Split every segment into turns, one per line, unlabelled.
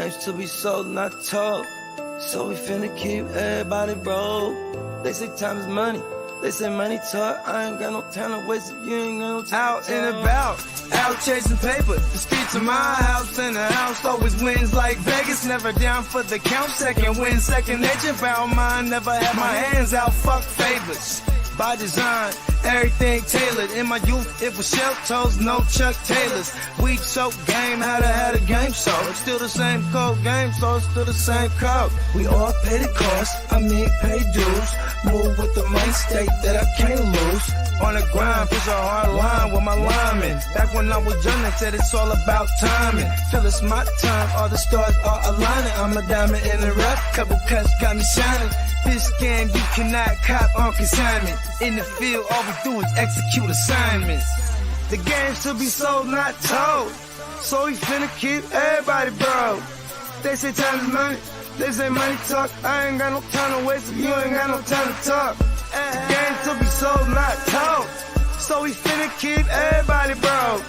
games to be sold, not told. So we finna keep everybody broke. They say time is money. They say money talk. I ain't got no time to waste if you ain't got no time. Out and about, out chasing paper. The streets of my house and the house always wins like Vegas. Never down for the count. Second win, second nature. Found mine. Never had my hands out. Fuck favors. By design, everything tailored. In my youth, it was shell toes, no Chuck Taylors. We choke game, had a game so it's still the same code game, so it's still the same code. We all pay the cost, pay dues. Move with the money state that I can't lose. On the grind, push a hard line with my linemen. Back when I was young, they said it's all about timing. Till it's my time, all the stars are aligning. I'm a diamond in the rough, couple cuts got me shining. This game you cannot cop on consignment. In the field, all we do is execute assignments. The game should be sold, not told. So we finna keep everybody broke. They say time is money, they say money talk. I ain't got no time to waste if you ain't got no time to talk. The game should be sold, not told. So we finna keep everybody broke.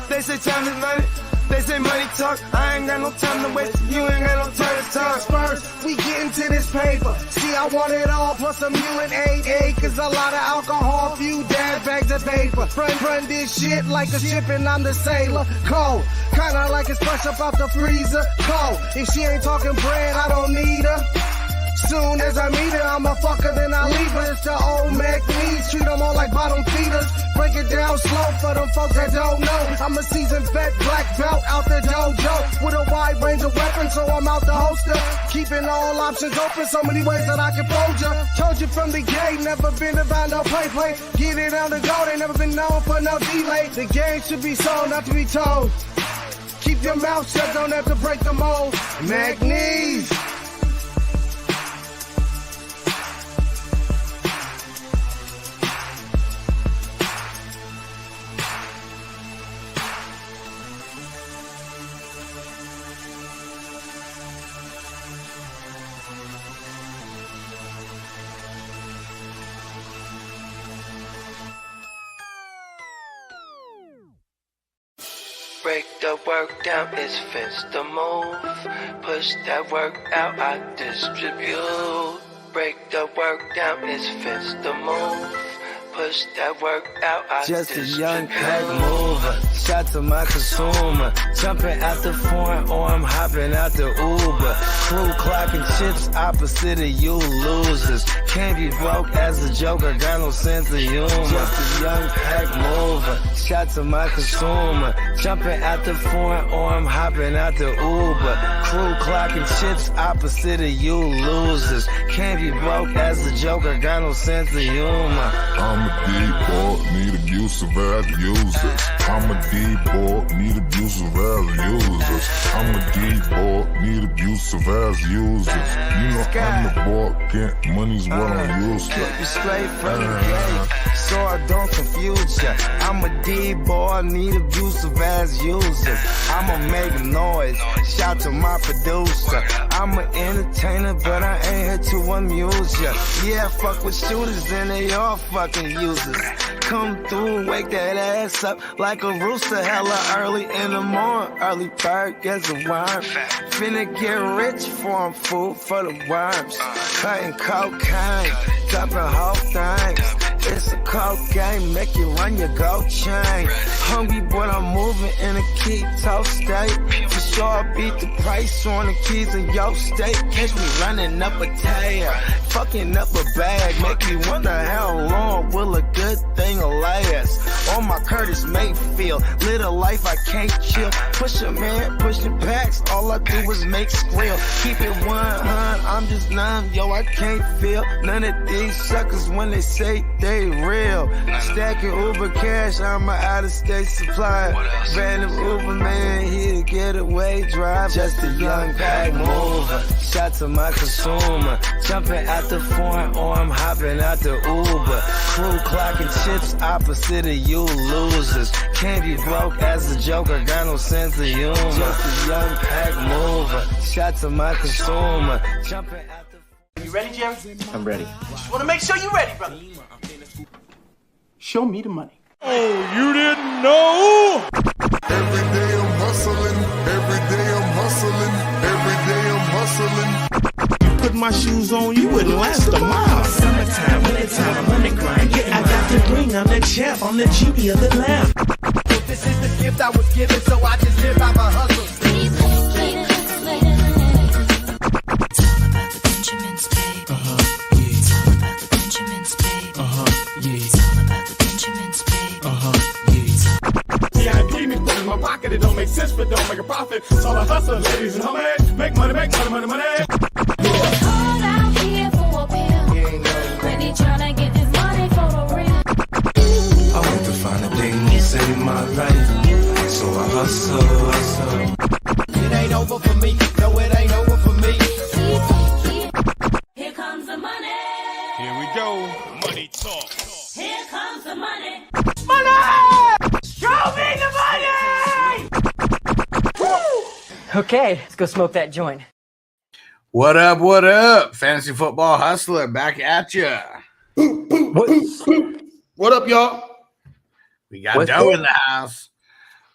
They say time is money, they say money talk. I ain't got no time to waste if you ain't got no time to talk.
First, we get into this paper. See, I want it all, plus a mule and 8 acres. A lot of alcohol, few dad bags of paper. Run this shit like a ship and I'm the sailor. Cold, kinda like it's fresh up out the freezer. Cold, if she ain't talking bread, I don't need her. Soon as I meet her, I'm a fucker, then I leave her. It's the old Mac needs, treat them all like bottom feeders. Break it down slow for them folks that don't know. I'm a seasoned vet, black belt out the dojo. With a wide range of weapons, so I'm out the holster. Keeping all options open, so many ways that I can fold ya. Told you from the gate, never been about no play. Get it on the go, they never been known for no delay. The game should be sold, not to be told. Keep your mouth shut, don't have to break the mold. Mac needs.
Break the work down, it's fence to move. Push that work out, I distribute. Break the work down, it's fence to move. Push that work out, I just distribute. A young pack mover, shot to my consumer. Jumping out the foreign or I'm hopping out the Uber. Crew clocking chips opposite of you losers. Can't be broke as a joker, got no sense of humor. Just a young pack mover, shot to my consumer. Jumping out the foreign or I'm hopping out the Uber. Crew clocking chips opposite of you losers. Can't be broke as a joker, got no sense of humor.
I'm a D-boy, need abusive as users. I'm a D-boy, need abusive as users. I'm a D-boy, need abusive as users. You know I'm the boy, get money's what I'm used to.
Keep you straight from the gate, so I don't confuse ya. I'm a D-boy, need abusive as users. I'ma make noise, shout to my producer. I'm an entertainer, but I ain't here to amuse ya. Yeah, fuck with shooters and they all fucking users. Come through, wake that ass up like a rooster, hella early in the morning. Early bird gets a worm. Finna get rich for 'em, food for the worms. Cutting cocaine, dropping whole things. It's a cold game, make you run your gold chain. Hungry, but I'm moving in a keto state. For sure, I beat the price on the keys in your state. Catch me running up a tail, fucking up a bag. Make me wonder how long will a good thing last. On my Curtis Mayfield, live a life I can't chill. Push a man, pushing packs, all I do is make squeal. Keep it 100, I'm just numb, yo, I can't feel none of these suckers when they say they real. Stacking Uber cash, I'm an out-of-state supply. Random Uber man here to get away drive. Just a young pack mover, shot to my consumer. Jumping out the foreign or I'm hopping out the Uber. Crew clocking chips opposite of you losers. Can't be broke as a joker, got no sense of humor. Just a young pack mover, shot to my consumer. Jumping out the...
You ready, Jim?
I'm ready.
Just want to make sure you're ready, brother. Show me the money.
Oh, you didn't know?
Every day I'm hustling, every day I'm hustling, every
my shoes on, you wouldn't last a mile. Summertime, wintertime, I'm on the grind. Yeah, I got the ring, I'm the champ, I'm the genie of the lamp.
This is the gift I was given, so I just live by my hustle.
My pocket, it don't make sense, but don't make a profit. So I hustle, ladies and homies. Make money, money.
Called out here for a pill. Really tryna get this money for the real.
I want to find the things in my life, so I hustle.
It ain't over for me. No, it ain't over for me.
Here comes the money.
Here we go. Money talk.
Here comes the money.
Show me the money!
Okay, let's go smoke that joint.
What up? What up? Fantasy football hustler back at ya.
What up, y'all?
We got Doe in the house.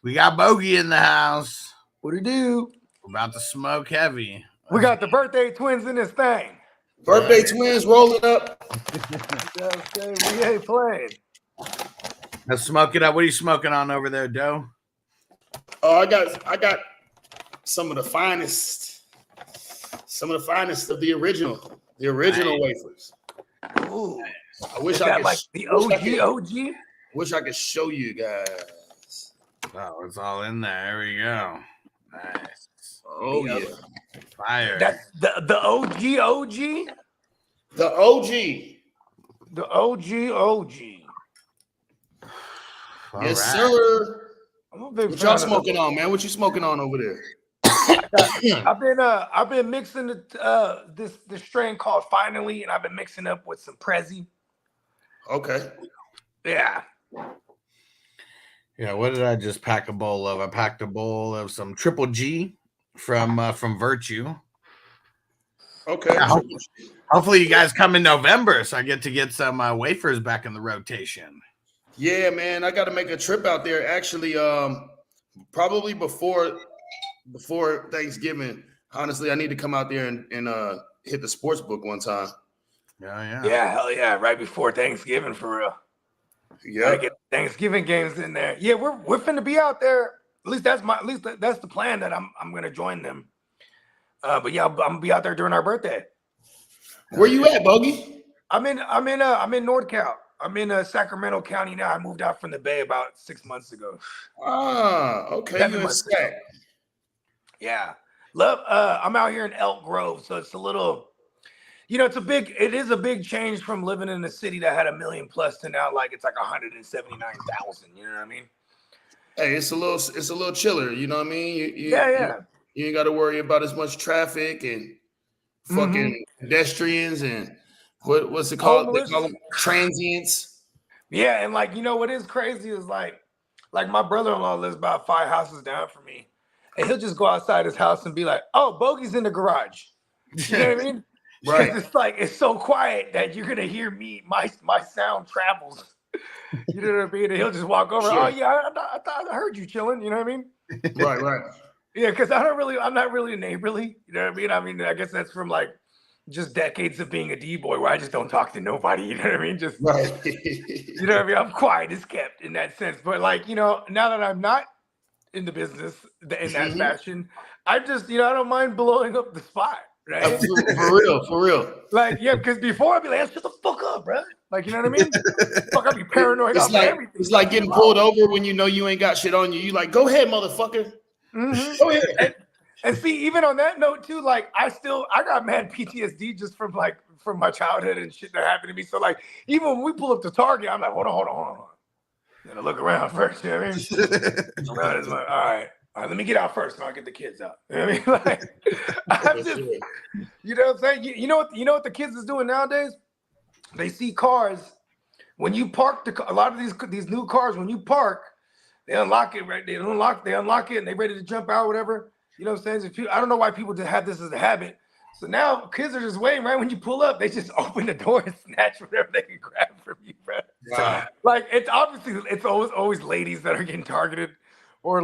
We got Bogey in the house.
What it do?
We're about to smoke heavy.
We got the birthday twins in this thing.
Birthday twins rolling up.
We ain't playing.
Let's smoke it up. What are you smoking on over there, Doe?
Oh, I got some of the finest of the original wafers.
Ooh.
I wish
I
I could
like the OG.
Wish I could show you guys.
Oh, it's all in there. There we go. Nice.
Oh yeah.
Fire.
That's the OG.
The OG.
The OG.
All
Yes,
right.
sir.
I'm a big
What
fan
y'all
of
smoking on, man? What you smoking on over there?
I've been mixing this strain called Finally, and I've been mixing up with some Prezi.
Okay.
Yeah.
Yeah, what did I just pack a bowl of? I packed a bowl of some Triple G from Virtue.
Okay.
Yeah, hopefully you guys come in November, so I get to get some wafers back in the rotation.
Yeah, man. I got to make a trip out there. Actually, probably before Thanksgiving. Honestly, I need to come out there and hit the sports book one time.
Yeah, hell yeah! Right before Thanksgiving, for real.
Yeah,
get Thanksgiving games in there. Yeah, we're finna be out there. At least that's the plan, that I'm gonna join them. But yeah, I'm gonna be out there during our birthday.
Where you at, Bogey?
I'm in NorCal. I'm in Sacramento County now. I moved out from the Bay about 6 months ago.
Ah, okay.
7
You in
months
Sac.
ago. Yeah. I'm out here in Elk Grove, so it's a little, it is a big change from living in a city that had 1 million plus to now like it's like 179,000. You know what I mean?
Hey, it's a little chiller. You know what I mean? You ain't got to worry about as much traffic and fucking pedestrians and what's it called?
Homeless.
They call them transients.
Yeah, and what is crazy is like my brother-in-law lives about 5 houses down from me, and he'll just go outside his house and be like, "Oh, Bogey's in the garage." You know what I mean?
Right.
It's so quiet that you're gonna hear my sound travels. You know what I mean? And he'll just walk over. Sure. Oh yeah, I thought I heard you chilling. You know what I mean?
Right.
Yeah, because I'm not really neighborly. You know what I mean? I mean, I guess that's from just decades of being a D-boy where I just don't talk to nobody. You know what I mean? Just
right.
You know what I mean? I'm quiet as kept in that sense. But now that I'm not in the business in that fashion, I just I don't mind blowing up the spot. Right?
For real.
Because before I'd be like, shut the fuck up, bro. You know what I mean? Fuck, I'd be paranoid about everything.
It's like getting pulled over when you know you ain't got shit on you. You like, go ahead, motherfucker.
Mm-hmm.
Go ahead.
And see, even on that note too, I got mad PTSD just from my childhood and shit that happened to me. So even when we pull up to Target, I'm like, hold on. Gotta look around first. You know what I mean? All right, let me get out first, and I'll get the kids out. You know what I mean? I'm just, you know what I'm saying? You know what the kids is doing nowadays? They see cars when you park a lot of these new cars. When you park, they unlock it, right? They unlock it, and they ready to jump out, whatever. You know what I'm saying? I don't know why people just have this as a habit. So now kids are just waiting, right? When you pull up, they just open the door and snatch whatever they can grab from you, bro.
Wow.
It's obviously it's always ladies that are getting targeted, or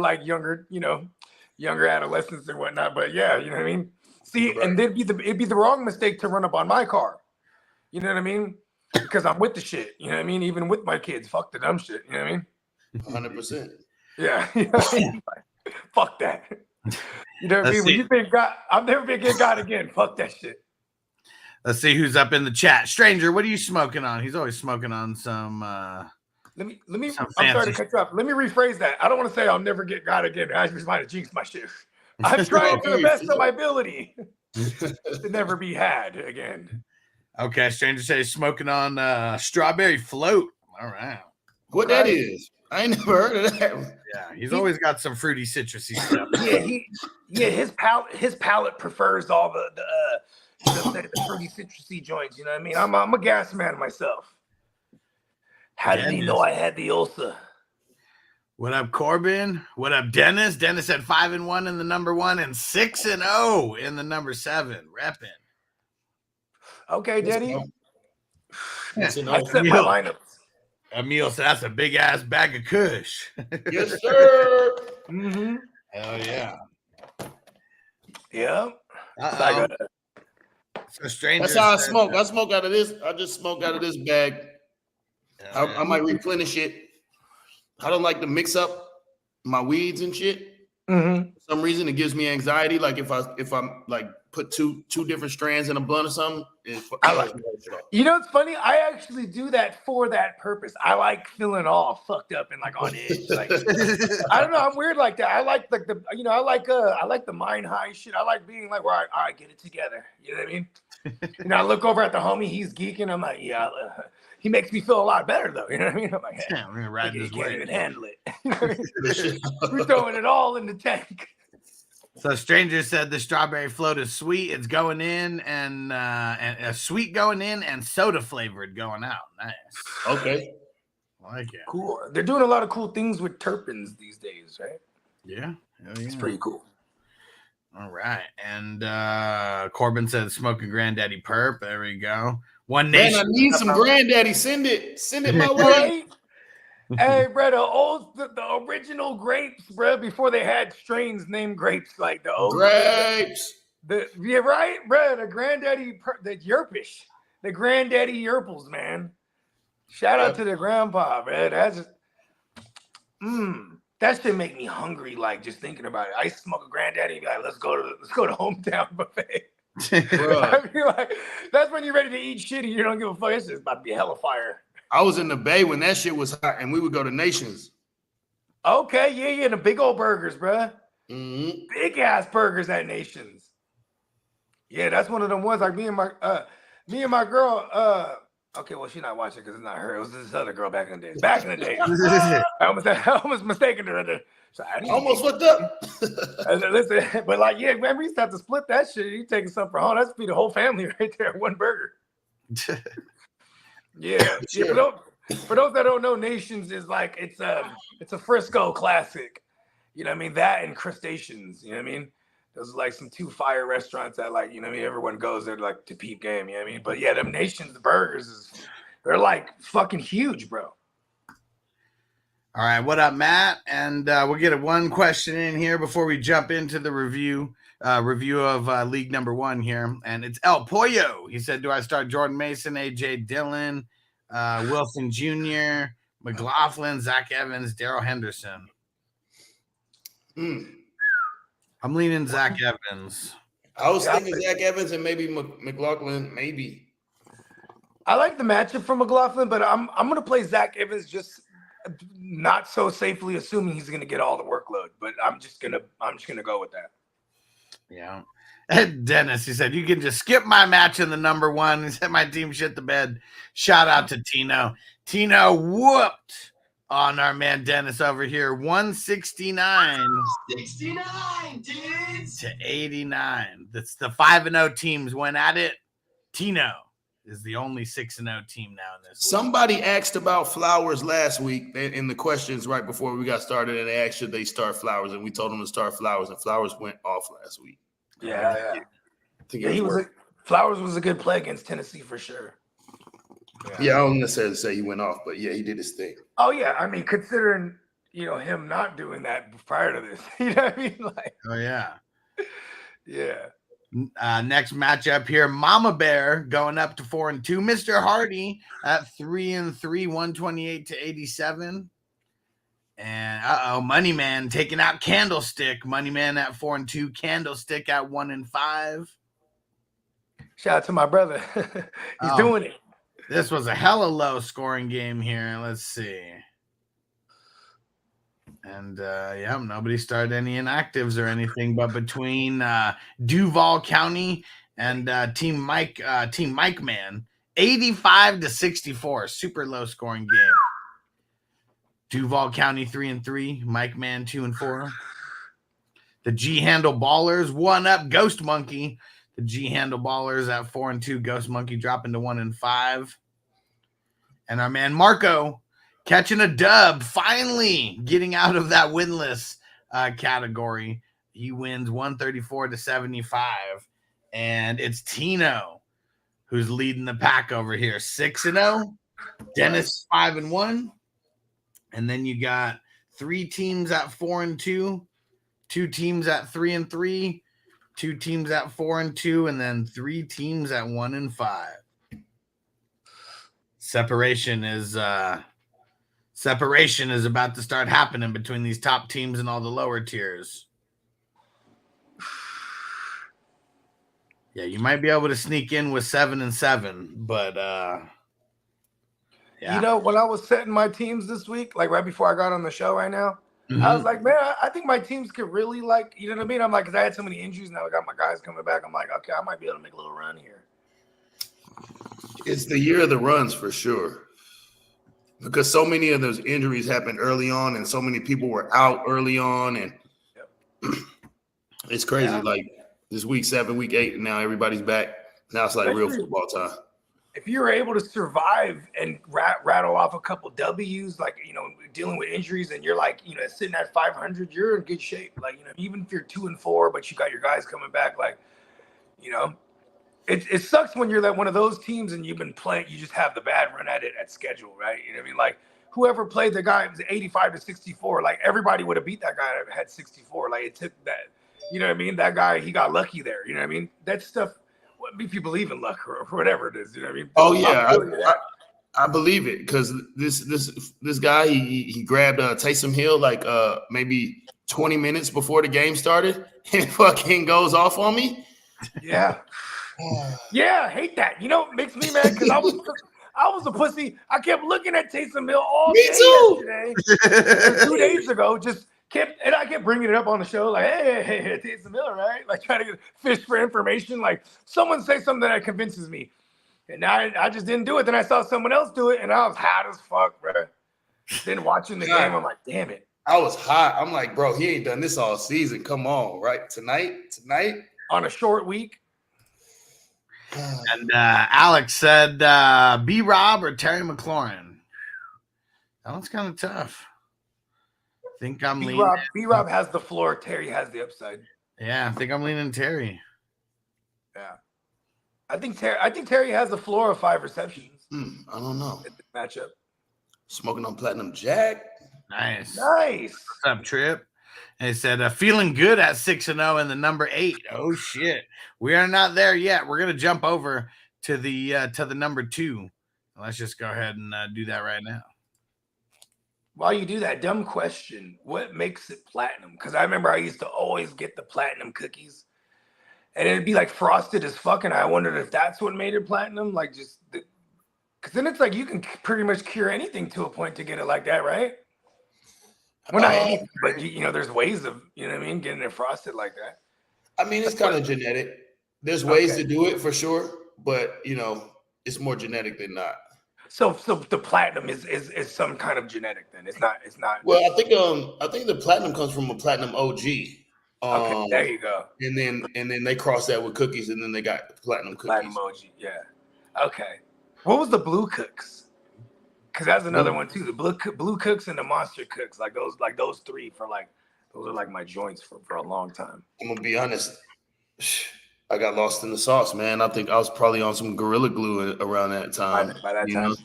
younger adolescents or whatnot. But yeah, you know what I mean?
See, and it'd be the wrong mistake to run up on my car. You know what I mean? Because I'm with the shit. You know what I mean? Even with my kids, fuck the dumb shit. You know what I mean?
100%.
Yeah. You know what I mean? Like, fuck that. You know what I mean? When you think God, I'm never gonna get God again. Fuck that shit.
Let's see who's up in the chat. Stranger, what are you smoking on? He's always smoking on some.
Let me. I'm sorry to cut you off. Let me rephrase that. I don't want to say I'll never get God again. I just might have jinxed my shit. I'm trying to the best of my ability to never be had again.
Okay, Stranger says smoking on strawberry float. All right.
What that is? I ain't never heard of that.
Yeah, he's always got some fruity, citrusy stuff.
His palate prefers all the fruity, citrusy joints. You know what I mean? I'm a gas man myself. How did he know I had the ulcer?
What up, Corbin? What up, Dennis? Dennis had 5-1 in the number 1 and 6-0 in the number 7. Repping.
Okay, Denny.
I
set my lineups.
Emil said that's a big ass bag of Kush.
Yes, sir.
Mm-hmm.
Hell yeah.
Yeah.
So Stranger.
That's how I smoke. I smoke out of this. I just smoke out of this bag. I might replenish it. I don't like to mix up my weeds and shit.
Mm-hmm.
For some reason, it gives me anxiety. Like if I'm like put two different strands in a blunt or something.
You know, it's funny. I actually do that for that purpose. I like feeling all fucked up and like on edge. Like I don't know. I'm weird like that. I like I like the mind high shit. I like being like, all right, get it together. You know what I mean? And I look over at the homie. He's geeking. I'm like, yeah. He makes me feel a lot better though. You know what I mean? I'm like, hey,
yeah, we're gonna ride this
can't
way.
even handle it. You know what I mean? We're throwing it all in the tank.
So Stranger said the strawberry float is sweet. It's going in and sweet going in and soda flavored going out. Nice.
Okay.
I like it.
Cool. They're doing a lot of cool things with terpenes these days, right?
Yeah.
It's pretty cool.
All right. And Corbin said smoking granddaddy perp. There we go. One Nation.
Man, I need some granddaddy. Send it my way.
Hey, bro, the original grapes, bro, before they had strains named grapes, like the old
grapes.
Yeah, right, bro. The granddaddy, the Yerpish, the granddaddy Yerples, man. Shout out to the grandpa, man. That's just, that should make me hungry, like just thinking about it. I used to smoke a granddaddy and be like, let's go to hometown buffet. I mean, like, that's when you're ready to eat shitty. You don't give a fuck. It's just about to be hella fire.
I was in the Bay when that shit was hot, and we would go to Nations.
Okay, yeah, the big old burgers, bro.
Mm-hmm.
Big ass burgers at Nations. Yeah, that's one of them ones. Like me and my girl. Okay, well, she's not watching because it's not her. It was this other girl back in the day. I almost mistaken her. So I
almost fucked up.
Listen, but like, yeah, man, we used to have to split that shit. You taking something for home? That's feed the whole family right there. One burger. Yeah.
Sure.
For those that don't know, Nations is like it's a Frisco classic. You know what I mean? That and Crustaceans. You know what I mean? Those are like some 2 fire restaurants that like, you know what I mean? Everyone goes there like to peep game. You know what I mean? But yeah, them Nations burgers they're like fucking huge, bro.
All right, what up, Matt? And we'll get one question in here before we jump into the review of League Number 1 here. And it's El Pollo. He said, do I start Jordan Mason, A.J. Dillon, Wilson Jr., McLaughlin, Zach Evans, Darrell Henderson? I'm leaning Zach Evans.
I was thinking Zach Evans and maybe McLaughlin, maybe. I
like the matchup for McLaughlin, but I'm going to play Zach Evans just not so safely, assuming he's going to get all the workload. But I'm just gonna go with that.
Yeah. Dennis, he said, you can just skip my match in the number 1. He said, my team shit the bed. Shout out to Tino. Tino whooped on our man Dennis over here. 169 to 89. That's the 5-0 teams went at it. Tino is the only 6-0 team now in this.
Somebody asked about Flowers last week in the questions right before we got started, and they asked should they start Flowers, and we told them to start Flowers, and Flowers went off last week.
Yeah. Flowers was a good play against Tennessee for sure.
Yeah, I don't necessarily say he went off, but yeah, he did his thing.
Oh yeah, I mean, considering him not doing that prior to this, you know what I mean? Like,
oh yeah,
yeah.
Next matchup here, Mama Bear going up to 4-2. Mr. Hardy at 3-3, 128 to 87. And Money Man taking out Candlestick. Money Man at 4-2, Candlestick at 1-5.
Shout out to my brother. He's doing it.
This was a hella low scoring game here. Let's see. And yeah, nobody started any inactives or anything, but between Duval County and Team Mike Man, 85 to 64, super low scoring game. Duval County 3-3, Mike Man 2-4. The G Handle Ballers 1-up Ghost Monkey. The G Handle Ballers at 4-2, Ghost Monkey dropping to 1-5. And our man Marco catching a dub, finally getting out of that winless category. He wins 134 to 75. And it's Tino who's leading the pack over here. 6-0. Dennis 5-1. And then you got 3 teams at 4-2, 2 teams at 3-3, 2 teams at 4-2, and then 3 teams at 1-5. Separation is about to start happening between these top teams and all the lower tiers. Yeah, you might be able to sneak in with 7-7, but yeah.
You know, when I was setting my teams this week, like right before I got on the show right now, I was like, man, I think my teams could really, like, you know what I mean? I'm like, because I had so many injuries, now I got my guys coming back. I'm like, okay, I might be able to make a little run here.
It's the year of the runs for sure. Because so many of those injuries happened early on and so many people were out early on. And it's crazy. Yeah. Like this week 7, week 8, and now everybody's back. Now it's like real football time.
If you're able to survive and rattle off a couple W's, like, you know, dealing with injuries, and you're like, you know, sitting at 500, you're in good shape. Like, you know, even if you're 2-4, but you got your guys coming back, like, you know, it sucks when you're like one of those teams and you've been playing, you just have the bad run at it at schedule, right? You know what I mean? Like, whoever played the guy, it was 85 to 64. Like, everybody would have beat that guy that had 64. Like, it took that, you know what I mean? That guy, he got lucky there. You know what I mean? That stuff. If you believe in luck or whatever it is, you know what I mean?
Oh yeah, I believe it, because this guy he grabbed Taysom Hill like maybe 20 minutes before the game started and fucking goes off on me.
Yeah, yeah, I hate that. You know, it makes me mad because I was a pussy. I kept looking at Taysom Hill all day yesterday, 2 days ago, and I kept bringing it up on the show, like, hey, Taysom Hill, right? Like, trying to get fish for information. Like, someone say something that convinces me. And now I just didn't do it. Then I saw someone else do it, and I was hot as fuck, bro. Then watching the game, I'm like, damn it.
I was hot. I'm like, bro, he ain't done this all season. Come on, right? Tonight?
On a short week.
And Alex said B-Rob or Terry McLaurin. That one's kind of tough. I think I'm leaning.
B-Rob has the floor. Terry has the upside.
Yeah, I think I'm leaning Terry.
Yeah, I think Terry has the floor of 5 receptions.
I don't know.
Matchup.
Smoking on Platinum Jack.
Nice.
Nice.
What's up, Trip? And he said, feeling good at 6-0 in the number 8. Oh shit, we are not there yet. We're gonna jump over to the number 2. Let's just go ahead and do that right now.
While you do that, dumb question, what makes it platinum? Because I remember I used to always get the platinum cookies, and it'd be like frosted as fuck, and I wondered if that's what made it platinum. Like, just because then it's like you can pretty much cure anything to a point to get it like that, right? Well, not anything, but you know, there's ways of, you know what I mean, getting it frosted like that.
I mean, it's kind of genetic. There's ways to do it for sure, but you know, it's more genetic than not.
So the platinum is some kind of genetic then. It's not.
Well, I think the platinum comes from a platinum OG.
Okay, there you go.
And then they cross that with cookies, and then they got platinum cookies.
Platinum OG, yeah. Okay. What was the blue cooks? Because that's another one too. The blue cooks and the monster cooks, like those 3 for like, those are like my joints for a long time.
I'm gonna be honest. I got lost in the sauce, man. I think I was probably on some Gorilla Glue around that time.
By that time. Know?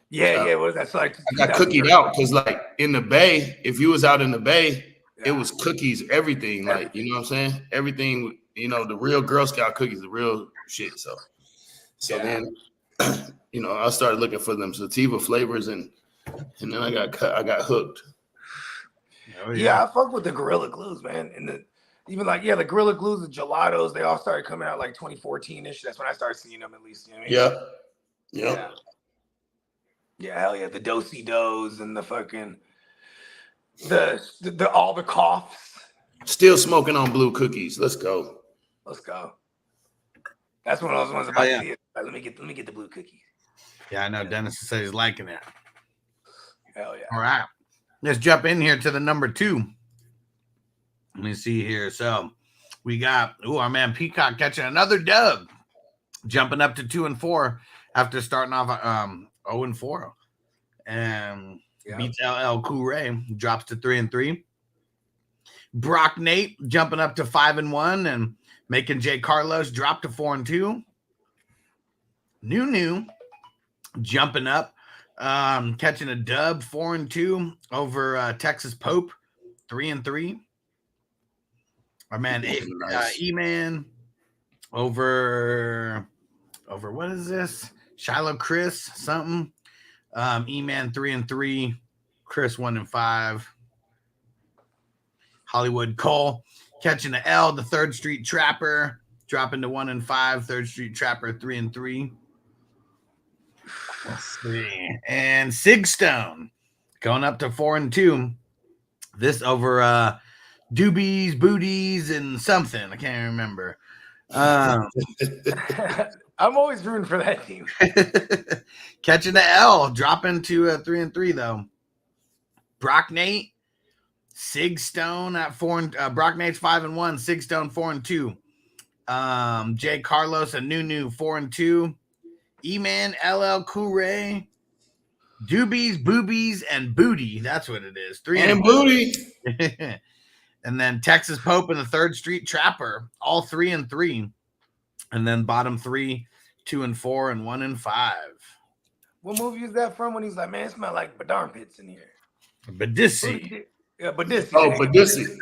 Yeah. Well, that's like
I got cookied out because, like, in the Bay, if you was out in the Bay, it was cookies, everything. Like, you know what I'm saying? Everything You know, the real Girl Scout cookies, the real shit. So then, you know, I started looking for them sativa flavors, and then I got hooked.
Oh, yeah, I fuck with the Gorilla Glues, man. And even like, the Gorilla Glues, the gelatos, they all started coming out like 2014-ish. That's when I started seeing them, at least. You know what I mean?
Yeah.
Yeah, hell yeah. The Do-si-dos and the fucking the all the coughs.
Still smoking on blue cookies. Let's go.
That's one of those ones about to see it. Let me get the blue cookies.
Yeah, I know Dennis said he's liking it.
Hell yeah.
All right. Let's jump in here to the number 2. Let me see here. So we got our man Peacock catching another dub, jumping up to 2-4 after starting off 0-4. And beats LL Cool Ray, drops to 3-3. Brock Nate jumping up to 5-1 and making Jay Carlos drop to 4-2. New jumping up, catching a dub 4-2 over Texas Pope 3-3. Our man E-Man over what is this? Shiloh Chris something. E-Man 3-3, Chris 1-5. Hollywood Cole catching the L, the 3rd Street Trapper dropping to 1-5. 3rd Street Trapper 3-3. Let's see. And Sigstone going up to 4-2. This over Doobies, Booties, and something. I can't remember.
I'm always rooting for that team.
Catching the L, dropping to 3-3 though. Brock Nate, Sigstone at 4. Brock Nate's 5-1. Sigstone 4-2. Jay Carlos and Nunu 4-2. E-Man, LL Cool Ray, Doobies, Boobies, and Booty. That's what it is. 3
and Booty.
And then Texas Pope and the 3rd Street Trapper, all 3-3. And then bottom 3, 2-4, and 1-5.
What movie is that from when he's like, man, it smells like Badar pits in here?
Badissi.
Yeah, Badissi.
Oh, Badissi.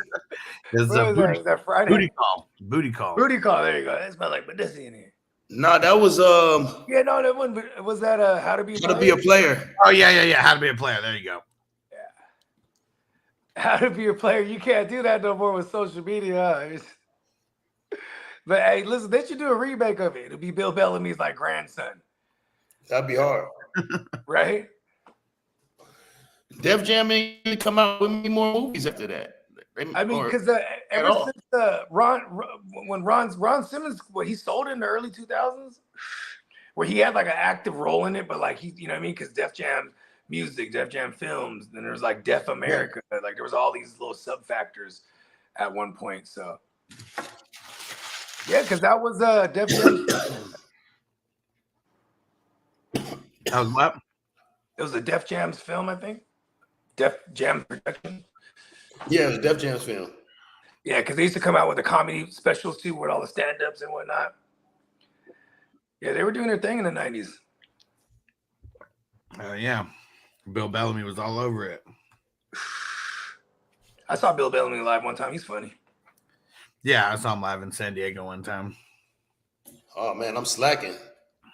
Is
that Friday?
Booty call. Booty call.
Booty call. There you go. It smells like Badissi in here.
No, that was
Yeah, no, that one was that How to Be a Player?
How to Be a Player.
Oh yeah. How to Be a Player. There you go.
How to Be a Player. You can't do that no more with social media. But hey, listen, they should do a remake of it. It'll be Bill Bellamy's like grandson.
That'd be hard.
Right?
Def Jam ain't come out with any more movies after that.
I mean, because ever since Ron Simmons, what he sold in the early 2000s, where he had like an active role in it, but like he, you know what I mean? Because Def Jam music, Def Jam films, then there's like Def America, like there was all these little sub factors at one point. So yeah, because that was Def Jam.
That was what?
It was a Def Jam's film, I think. Def Jam production.
Yeah, it was Def Jam's film.
Yeah, because they used to come out with the comedy specials too, with all the stand-ups and whatnot. Yeah, they were doing their thing in the 90s.
Yeah. Bill Bellamy was all over it.
I saw Bill Bellamy live one time. He's funny.
Yeah, I saw him live in San Diego one time.
Oh, man, I'm slacking.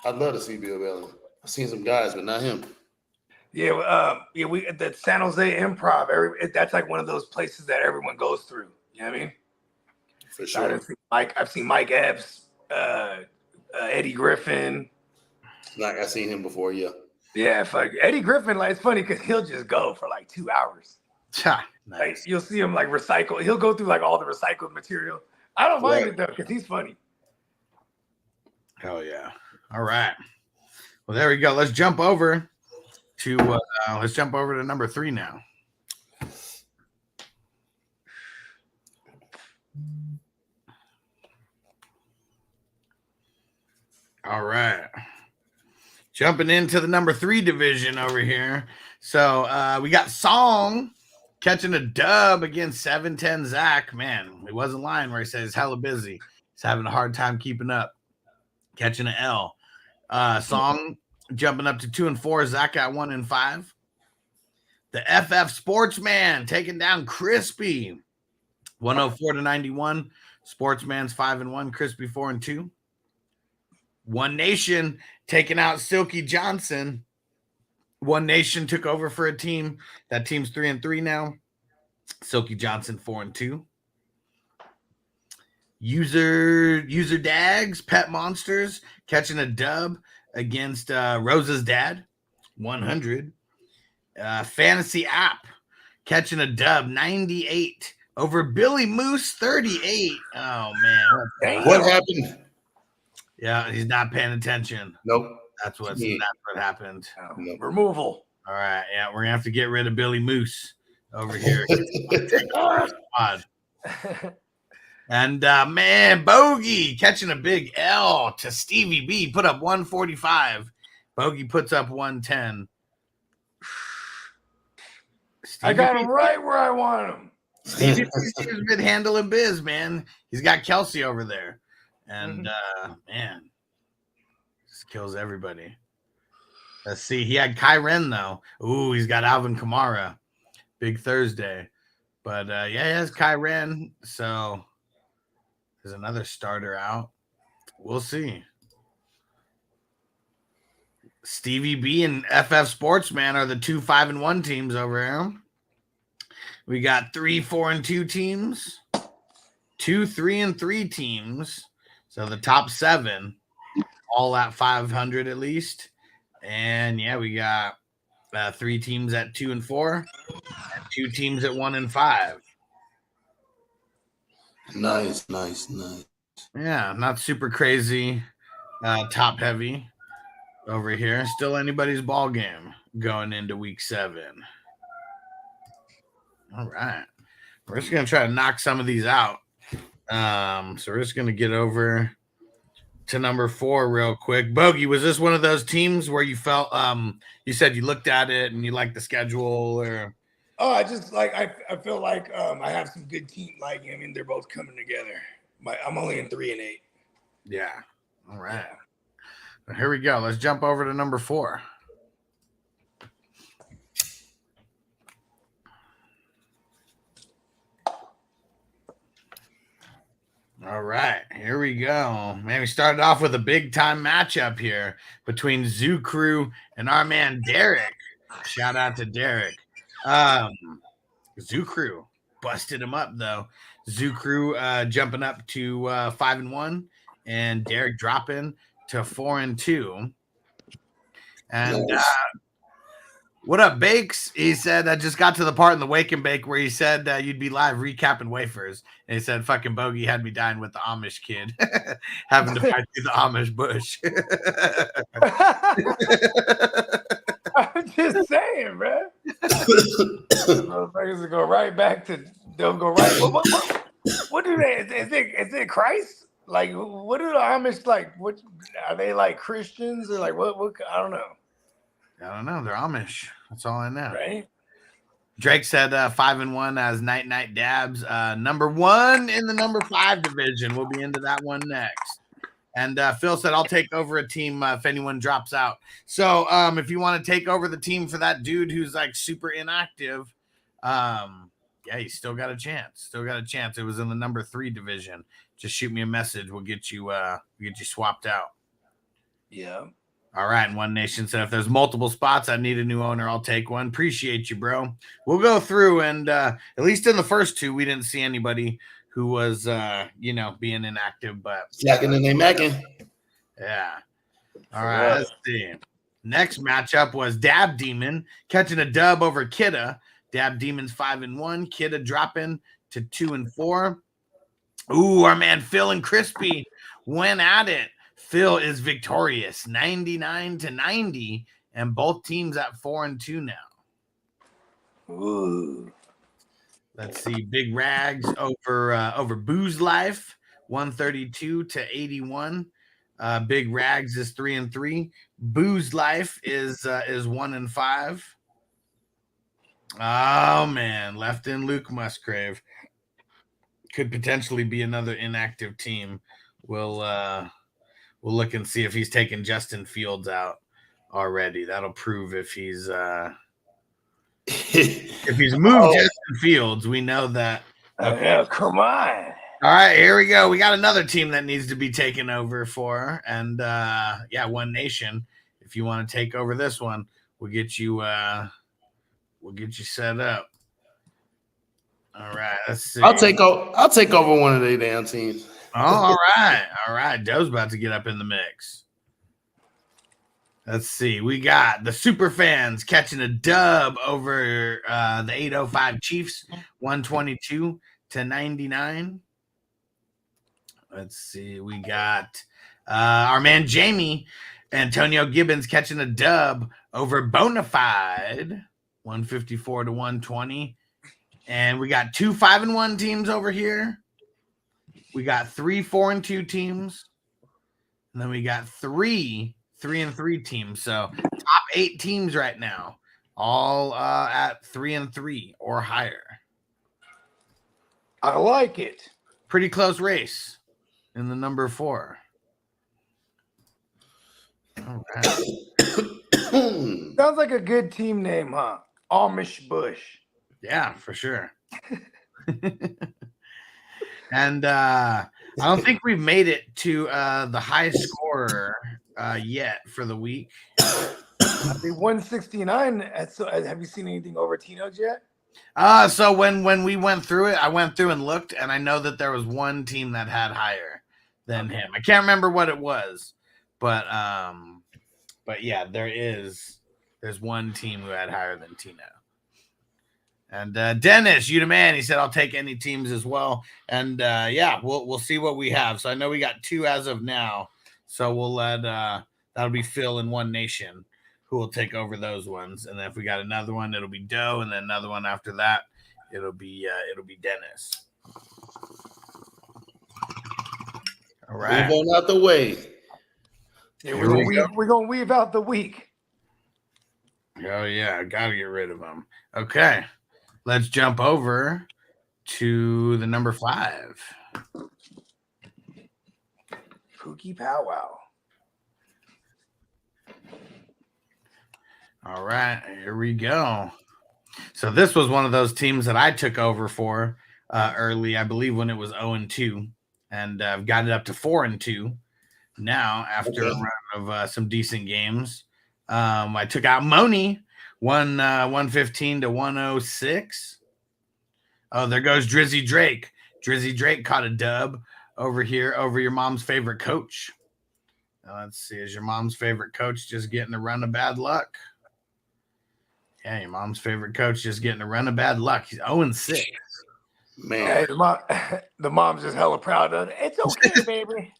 I'd love to see Bill Bellamy. I've seen some guys, but not him.
Yeah, we at the San Jose Improv. That's like one of those places that everyone goes through. You know what I mean?
For sure.
I've seen Mike Epps, Eddie Griffin.
Like I've seen him before. Yeah.
Yeah, fuck Eddie Griffin. Like it's funny because he'll just go for like 2 hours.
Nice.
Like you'll see him like recycle. He'll go through like all the recycled material. I don't mind it though because he's funny.
Hell yeah! All right. Well, there we go. Let's jump over to number 3 now. All right. Jumping into the number 3 division over here. So we got Song catching a dub against 710 Zach. Man, he wasn't lying where he says he's hella busy. He's having a hard time keeping up. Catching an L. Song jumping up to 2-4. Zach at 1-5. The FF Sportsman taking down Crispy. 104-91. Sportsman's 5-1, Crispy 4-2. One Nation taking out Silky Johnson. One Nation took over for a team. That team's 3-3 now. Silky Johnson 4-2. User Dags, Pet Monsters, catching a dub against Rosa's dad, 100. Fantasy App catching a dub, 98 over Billy Moose, 38. Oh man,
what happened?
Yeah, he's not paying attention.
Nope.
That's what happened.
Nope.
Removal.
All right, yeah, we're gonna have to get rid of Billy Moose over here. And man, Bogey catching a big L to Stevie B, put up 145. Bogey puts up 110.
I got him right where I want him.
Stevie B's been handling biz, man. He's got Kelsey over there. And man, just kills everybody. Let's see. He had Kyren though. Ooh, he's got Alvin Kamara. Big Thursday. But yeah, he has Kyren. So there's another starter out. We'll see. Stevie B and FF Sportsman are the 2 5-1 teams over here. We got 3 4-2 teams, 2 3-3 teams. So the top 7, all at 500 at least. And yeah, we got 3 teams at 2 and 4, and 2 teams at 1 and 5.
Nice.
Yeah, not super crazy, top heavy over here. Still anybody's ball game going into week 7. All right, we're just gonna try to knock some of these out. So we're just gonna get over to number 4 real quick. Bogey, was this one of those teams where you felt you said you looked at it and you liked the schedule, or?
Oh, I just like I feel like I have some good team. Like I mean, they're both coming together. I'm only in 3 and 8.
Yeah. All right. Well, here we go. Let's jump over to number 4. All right, here we go. Man, we started off with a big time matchup here between Zoo Crew and our man Derek. Shout out to Derek. Zoo Crew busted him up though. Zoo Crew jumping up to 5-1, and Derek dropping to 4-2. And what up, Bakes? He said, I just got to the part in the Wake and Bake where he said you'd be live recapping wafers. And he said, fucking Bogey had me dying with the Amish kid, having to fight through the Amish bush.
I'm just saying, bro. Motherfuckers go right back to, they'll go right. What do they, is it Christ? Like, what are the Amish like? What are they like, Christians or like what I don't know.
I don't know. They're Amish. That's all I know.
Right.
Drake said 5-1 as Night Dabs. Number 1 in the number 5 division. We'll be into that one next. And Phil said, I'll take over a team if anyone drops out. So if you want to take over the team for that dude who's like super inactive, yeah, you still got a chance. Still got a chance. It was in the number 3 division. Just shoot me a message. We'll get you swapped out.
Yeah.
All right. One Nation said, if there's multiple spots, I need a new owner. I'll take one. Appreciate you, bro. We'll go through, and at least in the first 2, we didn't see anybody who was, being inactive, but
slacking and they macking.
Yeah. All right. Let's see. Next matchup was Dab Demon catching a dub over Kidda. Dab Demon's 5-1. Kidda dropping to 2-4. Ooh, our man Phil and Crispy went at it. Phil is victorious, 99-90, and both teams at 4-2 now.
Ooh.
Let's see, Big Rags over Booze Life, 132-81. Big Rags is 3-3. Booze Life is 1-5. Oh man, left in Luke Musgrave could potentially be another inactive team. We'll look and see if he's taken Justin Fields out already. That'll prove if he's moved Justin Fields. We know that.
Yeah, come on.
All right, here we go. We got another team that needs to be taken over for, and yeah, One Nation. If you want to take over this one, we'll get you set up. All right, let's see.
I'll take over one of their damn teams.
Oh, all right. Doe's about to get up in the mix. Let's see. We got the super fans catching a dub over the 805 Chiefs, 122-99. Let's see. We got our man Jamie Antonio Gibbons catching a dub over Bonafide, 154-120. And we got 2 5-1 teams over here. We got 3 4-2 teams. And then we got 3 3-3 teams. So top 8 teams right now, all at 3-3 or higher.
I like it.
Pretty close race in the number 4. All right.
Sounds like a good team name, huh? Amish Bush.
Yeah, for sure. And I don't think we've made it to the high scorer yet for the week.
The 169. Have you seen anything over Tino's yet?
So when we went through it, I went through and looked, and I know that there was one team that had higher than him. I can't remember what it was, but yeah, there's one team who had higher than Tino. And Dennis, you the man. He said, "I'll take any teams as well." And yeah, we'll see what we have. So I know we got 2 as of now. So we'll let that'll be Phil and One Nation who will take over those ones. And then if we got another one, it'll be Doe, and then another one after that, it'll be Dennis. All right,
we're going out the way.
Yeah, we're gonna weave out the week.
Oh yeah, I gotta get rid of them. Okay. Let's jump over to the number 5.
Pookie Powwow.
All right, here we go. So this was one of those teams that I took over for early, I believe, when it was 0-2, and I've got it up to 4-2 now after a run of some decent games. I took out Moni. 115-106. Oh, there goes Drizzy Drake. Drizzy Drake caught a dub over here over your mom's favorite coach. Now, let's see. Is your mom's favorite coach just getting a run of bad luck? Yeah, your mom's favorite coach just getting a run of bad luck. He's 0-6.
Man,
hey, the mom's just hella proud of it. It's okay, baby.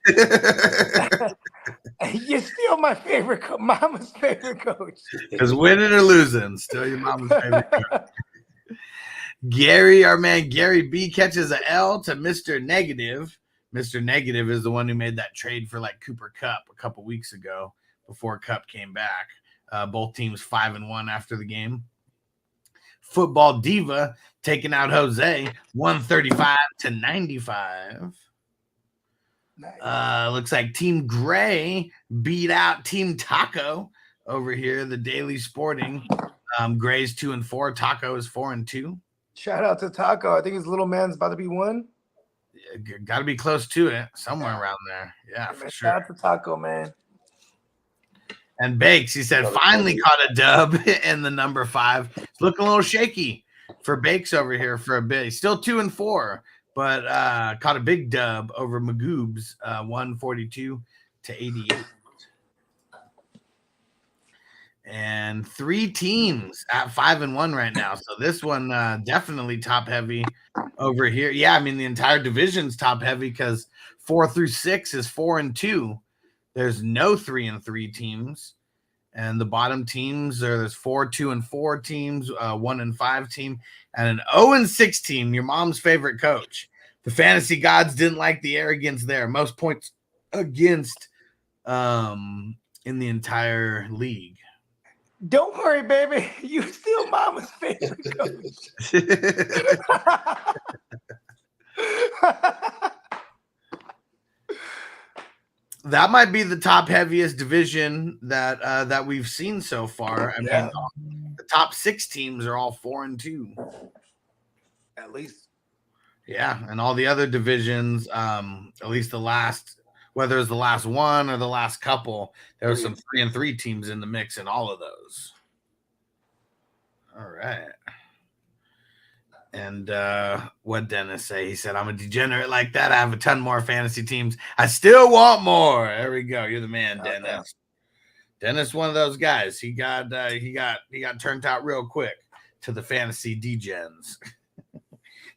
You're still my favorite, mama's favorite coach.
Because winning or losing, still your mama's favorite coach. Gary, our man Gary B, catches an L to Mr. Negative. Mr. Negative is the one who made that trade for like Cooper Kupp a couple weeks ago before Kupp came back. Both teams 5-1 after the game. Football Diva taking out Jose 135-95.
Nice.
Looks like Team Gray beat out Team Taco over here, the Daily Sporting. Gray's 2-4. Taco is 4-2.
Shout out to Taco. I think his little man's about to be 1.
Got to be close to it, somewhere around there. Yeah, for sure.
Shout out to Taco, man.
And Bakes, he said, finally caught a dub in the number 5. It's looking a little shaky for Bakes over here for a bit. He's still 2-4, but caught a big dub over Magoob's 142-88. And 3 teams at 5-1 right now. So this one definitely top heavy over here. Yeah, I mean the entire division's top heavy because 4 through 6 is 4-2. There's no 3-3 teams, and the bottom teams there's 4 2-4 teams, 1-5 team, and an 0-6 team. Your mom's favorite coach. The fantasy gods didn't like the arrogance there. Most points against in the entire league.
Don't worry, baby. You still mama's favorite coach.
That might be the top heaviest division that we've seen so far. I mean, the top 6 teams are all 4-2.
At least.
Yeah, and all the other divisions, at least the last, whether it's the last one or the last couple, there were some 3-3 teams in the mix in all of those. All right. And what Dennis say? He said, "I'm a degenerate like that. I have a ton more fantasy teams. I still want more." There we go. You're the man, Dennis. Okay. Dennis, one of those guys. He got turned out real quick to the fantasy degens.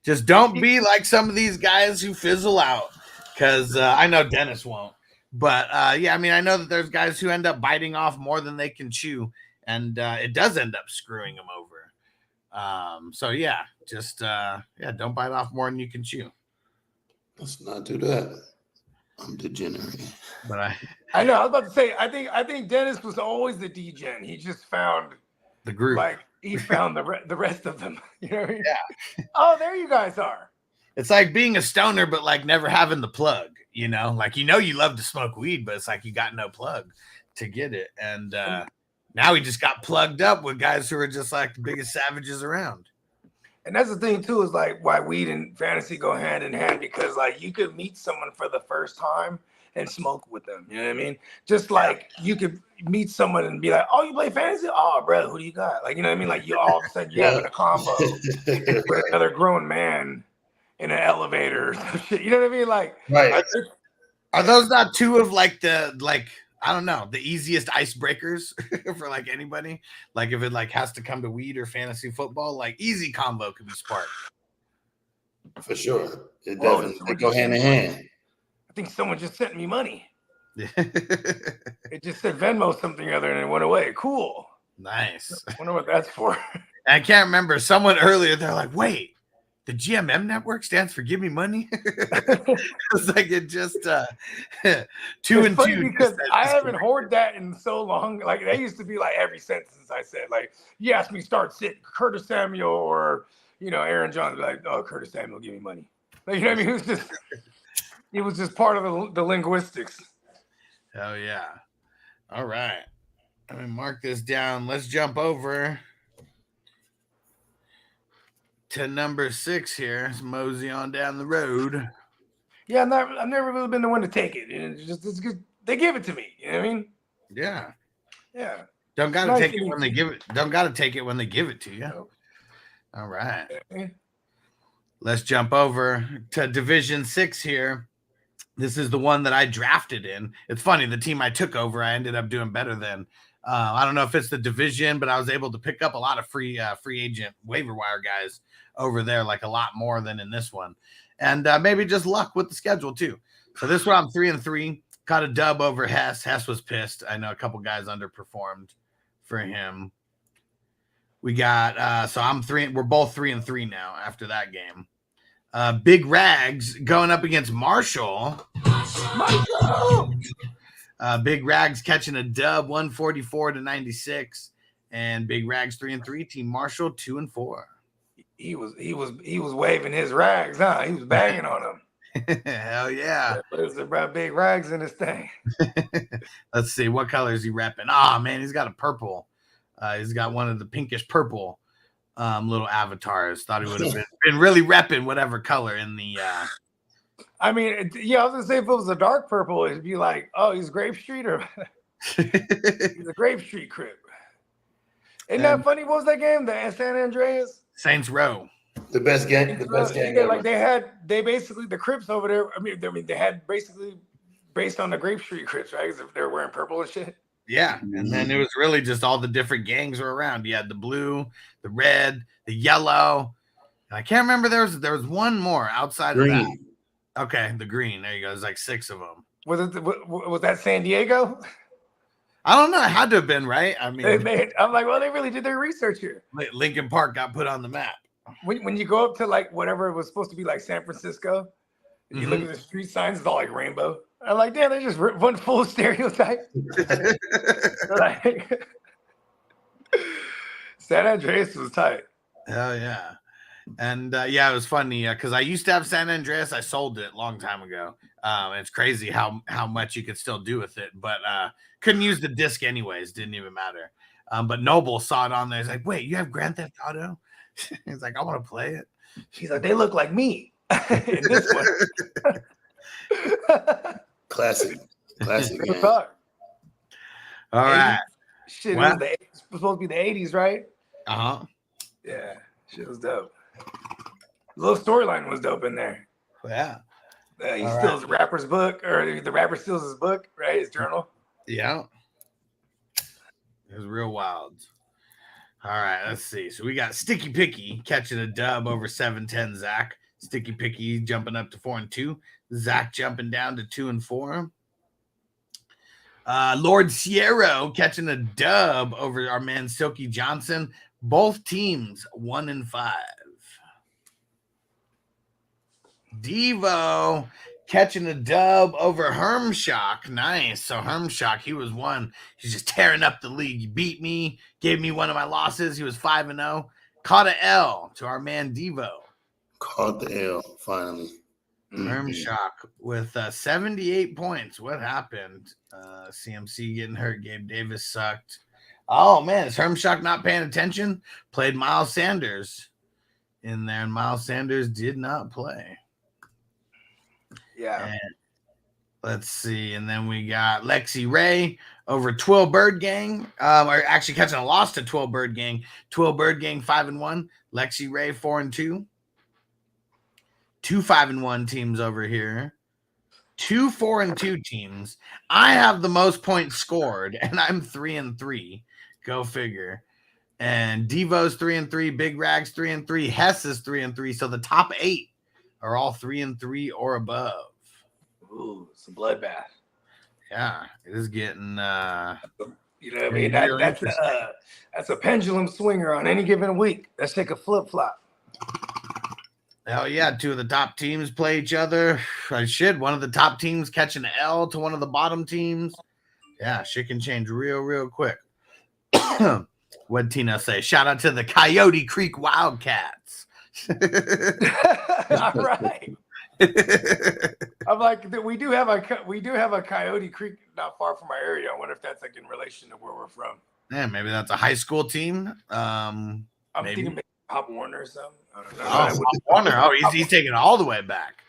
Just don't be like some of these guys who fizzle out, because I know Dennis won't. But yeah, I mean, I know that there's guys who end up biting off more than they can chew, and it does end up screwing them over. So yeah, just don't bite off more than you can chew.
Let's not do that. I'm degenerate.
But
I know. I was about to say. I think Dennis was always the degen. He just found
the group.
Like he found the rest of them. You know what I mean?
Yeah.
Oh, there you guys are.
It's like being a stoner, but like never having the plug. You know, like you love to smoke weed, but it's like you got no plug to get it. And now he just got plugged up with guys who are just like the biggest savages around.
And that's the thing too, is like why weed and fantasy go hand in hand, because like you could meet someone for the first time and smoke with them. You know what I mean? Just like you could meet someone and be like, "Oh, you play fantasy? Oh, bro, who do you got?" Like, you know what I mean? Like you all of a sudden you're having a combo with another grown man in an elevator or some shit. You know what I mean? Like,
right.
Are those not two of like I don't know, the easiest icebreakers for like anybody? Like if it like has to come to weed or fantasy football, like easy combo could be sparked.
For sure. It definitely go hand in hand.
I think someone just sent me money. It just said Venmo something or other and it went away. Cool.
Nice.
I wonder what that's for.
I can't remember. Someone earlier, they're like, wait, the GMM network stands for Give Me Money? It's like it just two and two.
Because I haven't heard that in so long. Like they used to be like every sentence I said. Like you asked me to start sitting Curtis Samuel or Aaron Jones, like, "Oh, Curtis Samuel, give me money." Like, you know what I mean? It was just part of the linguistics.
Oh yeah. All right. Let me mark this down. Let's jump over to number 6 here. Let's mosey on down the road.
Yeah, I've never really been the one to take it. It's good. They give it to me. You know what I mean?
Yeah.
Yeah.
Don't gotta take it when they give it. Don't gotta take it when they give it to you.
No.
All right. Let's jump over to Division 6 here. This is the one that I drafted in. It's funny, the team I took over, I ended up doing better than. I don't know if it's the division, but I was able to pick up a lot of free agent waiver wire guys over there, like a lot more than in this one. And maybe just luck with the schedule too. So this one I'm 3-3. Caught a dub over Hess. Hess was pissed. I know a couple guys underperformed for him. We got so I'm 3. We're both 3-3 now after that game. Big Rags going up against Marshall. Big Rags catching a dub, 144-96, and Big Rags 3-3. Team Marshall 2-4.
He was waving his rags, huh? He was banging on them.
Hell yeah!
There's about Big Rags in this thing.
Let's see, what color is he repping? Oh man, he's got a purple. He's got one of the pinkish purple little avatars. Thought he would have been really repping whatever color in the.
I mean, yeah, I was gonna say if it was a dark purple, it'd be like, oh, he's Grape Street or he's a Grape Street crib. Isn't that funny? What was that game? The San Andreas?
Saints Row.
The best game. The best game.
Yeah, like they basically the Crips over there. I mean, they had basically based on the Grape Street Crips, right? Because they were wearing purple and shit.
Yeah, and then it was really just all the different gangs were around. You had the blue, the red, the yellow. And I can't remember there was one more outside of that. Okay, the green. There you go. There's like 6 of them.
Was that San Diego?
I don't know. It had to have been, right? I mean,
I'm like, well, they really did their research here.
Lincoln Park got put on the map.
When you go up to like whatever it was supposed to be like San Francisco, and you look at the street signs, it's all like rainbow. I'm like, damn, they just one full stereotype. Like, San Andreas was tight.
Hell yeah. And yeah, it was funny because I used to have San Andreas. I sold it a long time ago. It's crazy how much you could still do with it, but couldn't use the disc anyways. Didn't even matter. But Noble saw it on there. He's like, wait, you have Grand Theft Auto? He's like, I want to play it.
He's like, they look like me. In this one.
Classic game.
All right.
Shit, well, it was supposed to be the 80s, right?
Uh-huh.
Yeah, shit was dope. The little storyline was dope in there.
Yeah.
He steals the rapper's book, or the rapper steals his book, right? His journal.
Yeah. It was real wild. All right, let's see. So we got Sticky Picky catching a dub over 7-10 Zach. Sticky Picky jumping up to 4-2. Zach jumping down to 2-4. Lord Sierra catching a dub over our man Silky Johnson. Both teams 1-5. Devo catching a dub over Hermshock. Nice. So Hermshock, he was one. He's just tearing up the league. He beat me, gave me one of my losses. He was 5-0. Caught a L to our man Devo.
Caught the L, finally.
Hermshock with 78 points. What happened? CMC getting hurt. Gabe Davis sucked. Oh, man. Is Hermshock not paying attention? Played Miles Sanders in there, and Miles Sanders did not play.
Yeah.
And let's see. And then we got Lexi Ray over 12 Bird Gang. Or actually catching a loss to 12 Bird Gang. 12 Bird Gang 5-1. Lexi Ray 4-2. 2 5-1 teams over here. 2 4-2 teams. I have the most points scored, and I'm 3-3. Go figure. And Devo's 3-3, Big Rag's 3-3, Hess is 3-3. So the top 8 are all 3-3 or above.
Ooh, it's a bloodbath.
Yeah, it is getting
you know what I mean? That's a pendulum swinger on any given week. Let's take a flip-flop.
Hell yeah, 2 of the top teams play each other. One of the top teams catching an L to one of the bottom teams. Yeah, shit can change real quick. What'd Tina say? Shout out to the Coyote Creek Wildcats.
All right. I'm like, we do have a Coyote Creek not far from our area. I wonder if that's like in relation to where we're from.
Yeah, maybe that's a high school team.
I'm thinking maybe Pop Warner or something. I don't know.
Oh, Pop Warner. Oh, he's taking it all the way back.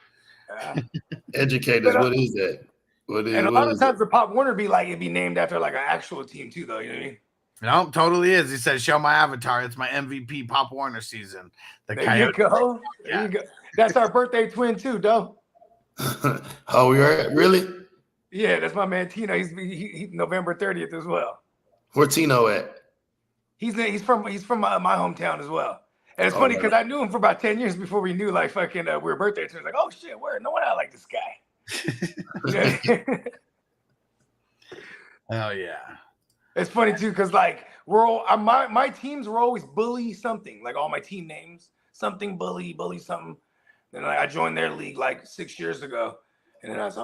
Educators, what is that?
And a lot of times the Pop Warner it'd be named after like an actual team too, though. You know what I mean?
No, totally is. He said, "Show my avatar. It's my MVP Pop Warner season."
There you go. There you go. That's our birthday twin too, though.
Oh, we are really?
Yeah, that's my man Tino. He's November 30th as well.
Where Tino at?
He's from my hometown as well. And it's funny because I knew him for about 10 years before we knew like fucking we were birthday twins. Like, oh shit, where? No one I like this guy.
Hell yeah.
It's funny too, because like we're all my teams were always bully something, like all my team names, something bully something. Then I joined their league like 6 years ago, and then it's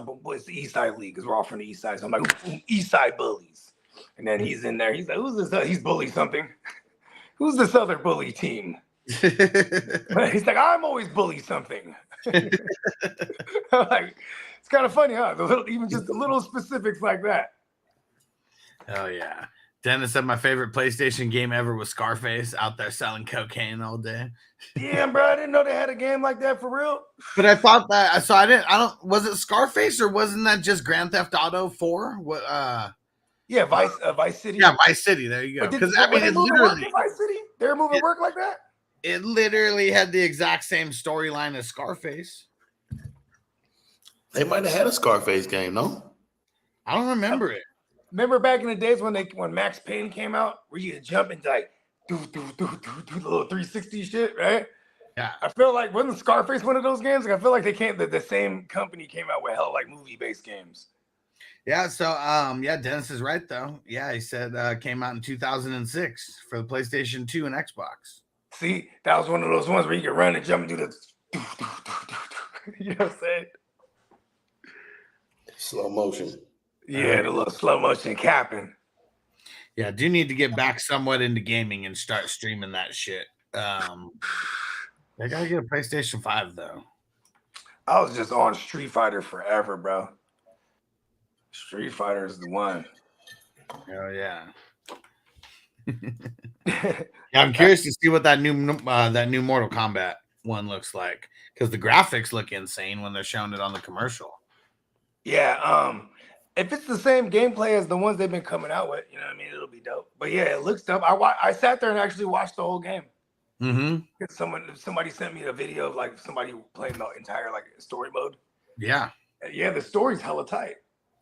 the East Side League because we're all from the East Side. So I'm like, East Side Bullies, and then he's in there. He's like, who's this? He's bully something. Who's this other bully team? He's like, I'm always bully something. Like, it's kind of funny, huh? Even just the little specifics like that.
Oh yeah. Dennis said my favorite PlayStation game ever was Scarface, out there selling cocaine all day.
Yeah, bro. I didn't know they had a game like that for real.
But I thought that was it Scarface or wasn't that just Grand Theft Auto 4? What
yeah, Vice City.
Yeah, Vice City. There you go. Because I mean it literally
Vice City? They were moving work like that?
It literally had the exact same storyline as Scarface.
They might have had a Scarface game, no?
I don't remember it.
Remember back in the days when Max Payne came out, where you could jump and like do the little 360 shit, right?
Yeah.
I feel like wasn't Scarface one of those games? Like I feel like the same company came out with hell like movie-based games.
Yeah, so Dennis is right though. Yeah, he said came out in 2006 for the PlayStation 2 and Xbox.
See, that was one of those ones where you could run and jump and do the you know what I'm saying?
Slow motion.
Yeah, the little slow motion capping.
Yeah, I do need to get back somewhat into gaming and start streaming that shit. I gotta get a PlayStation 5 though.
I was just on Street Fighter forever, bro. Street Fighter is the one.
Oh yeah. Yeah, I'm curious to see what that new Mortal Kombat one looks like, because the graphics look insane when they're showing it on the commercial.
Yeah, if it's the same gameplay as the ones they've been coming out with, you know what I mean, it'll be dope. But yeah, it looks dope. I sat there and actually watched the whole game.
Mm-hmm.
Somebody sent me a video of like somebody playing the entire like story mode.
Yeah.
Yeah, the story's hella tight.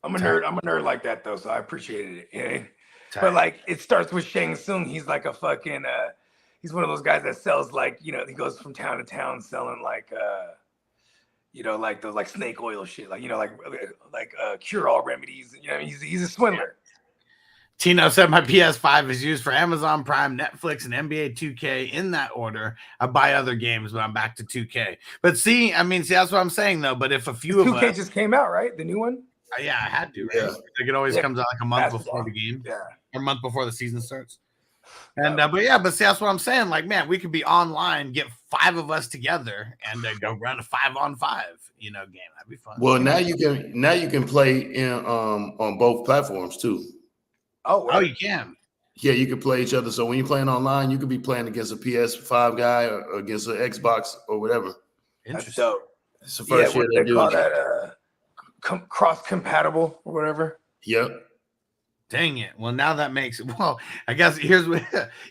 I'm a nerd like that though, so I appreciated it. You know? But like it starts with Shang Tsung. He's like a fucking he's one of those guys that sells like, you know, he goes from town to town selling like you know, like those like snake oil shit, like, you know, like cure-all remedies. You know, he's a swindler.
Tino said my PS5 is used for Amazon Prime, Netflix, and NBA 2K in that order. I buy other games, but I'm back to 2K. But see, that's what I'm saying though. But if a few of us,
2K just came out, right? The new one.
Yeah, I had to. Right? Yeah. Like it always comes out like a month before the game, or a month before the season starts. And but see, that's what I'm saying. Like, man, we could be online, get 5 of us together, and go run a 5-on-5, you know, game. That'd be fun.
Well, now you can play in on both platforms too.
Oh,
you can.
Yeah, you can play each other. So when you're playing online, you could be playing against a PS5 guy or against an Xbox or whatever.
Interesting. So,
it's the first year
they call that cross-compatible or whatever.
Yep.
Dang it. Well, now that makes it. Well, I guess here's what.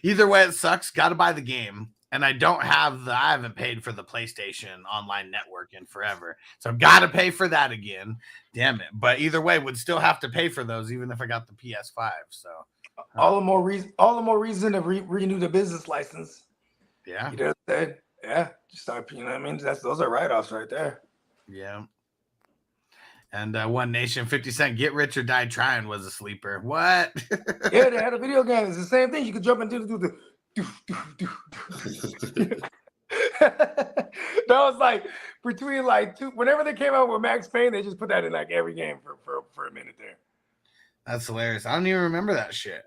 Either way, it sucks. Got to buy the game, and I haven't paid for the PlayStation Online Network in forever, so I've got to pay for that again. Damn it! But either way, would still have to pay for those, even if I got the PS5. So
all the more reason to renew the business license.
Yeah.
You know what I'm saying? Yeah. Just start. You know what I mean? Those are write-offs right there.
Yeah. And One Nation 50 Cent Get Rich or Die Trying was a sleeper. What?
Yeah, they had a video game. It's the same thing. You could jump into that was like between like two. Whenever they came out with Max Payne, they just put that in like every game for a minute there.
That's hilarious. I don't even remember that shit.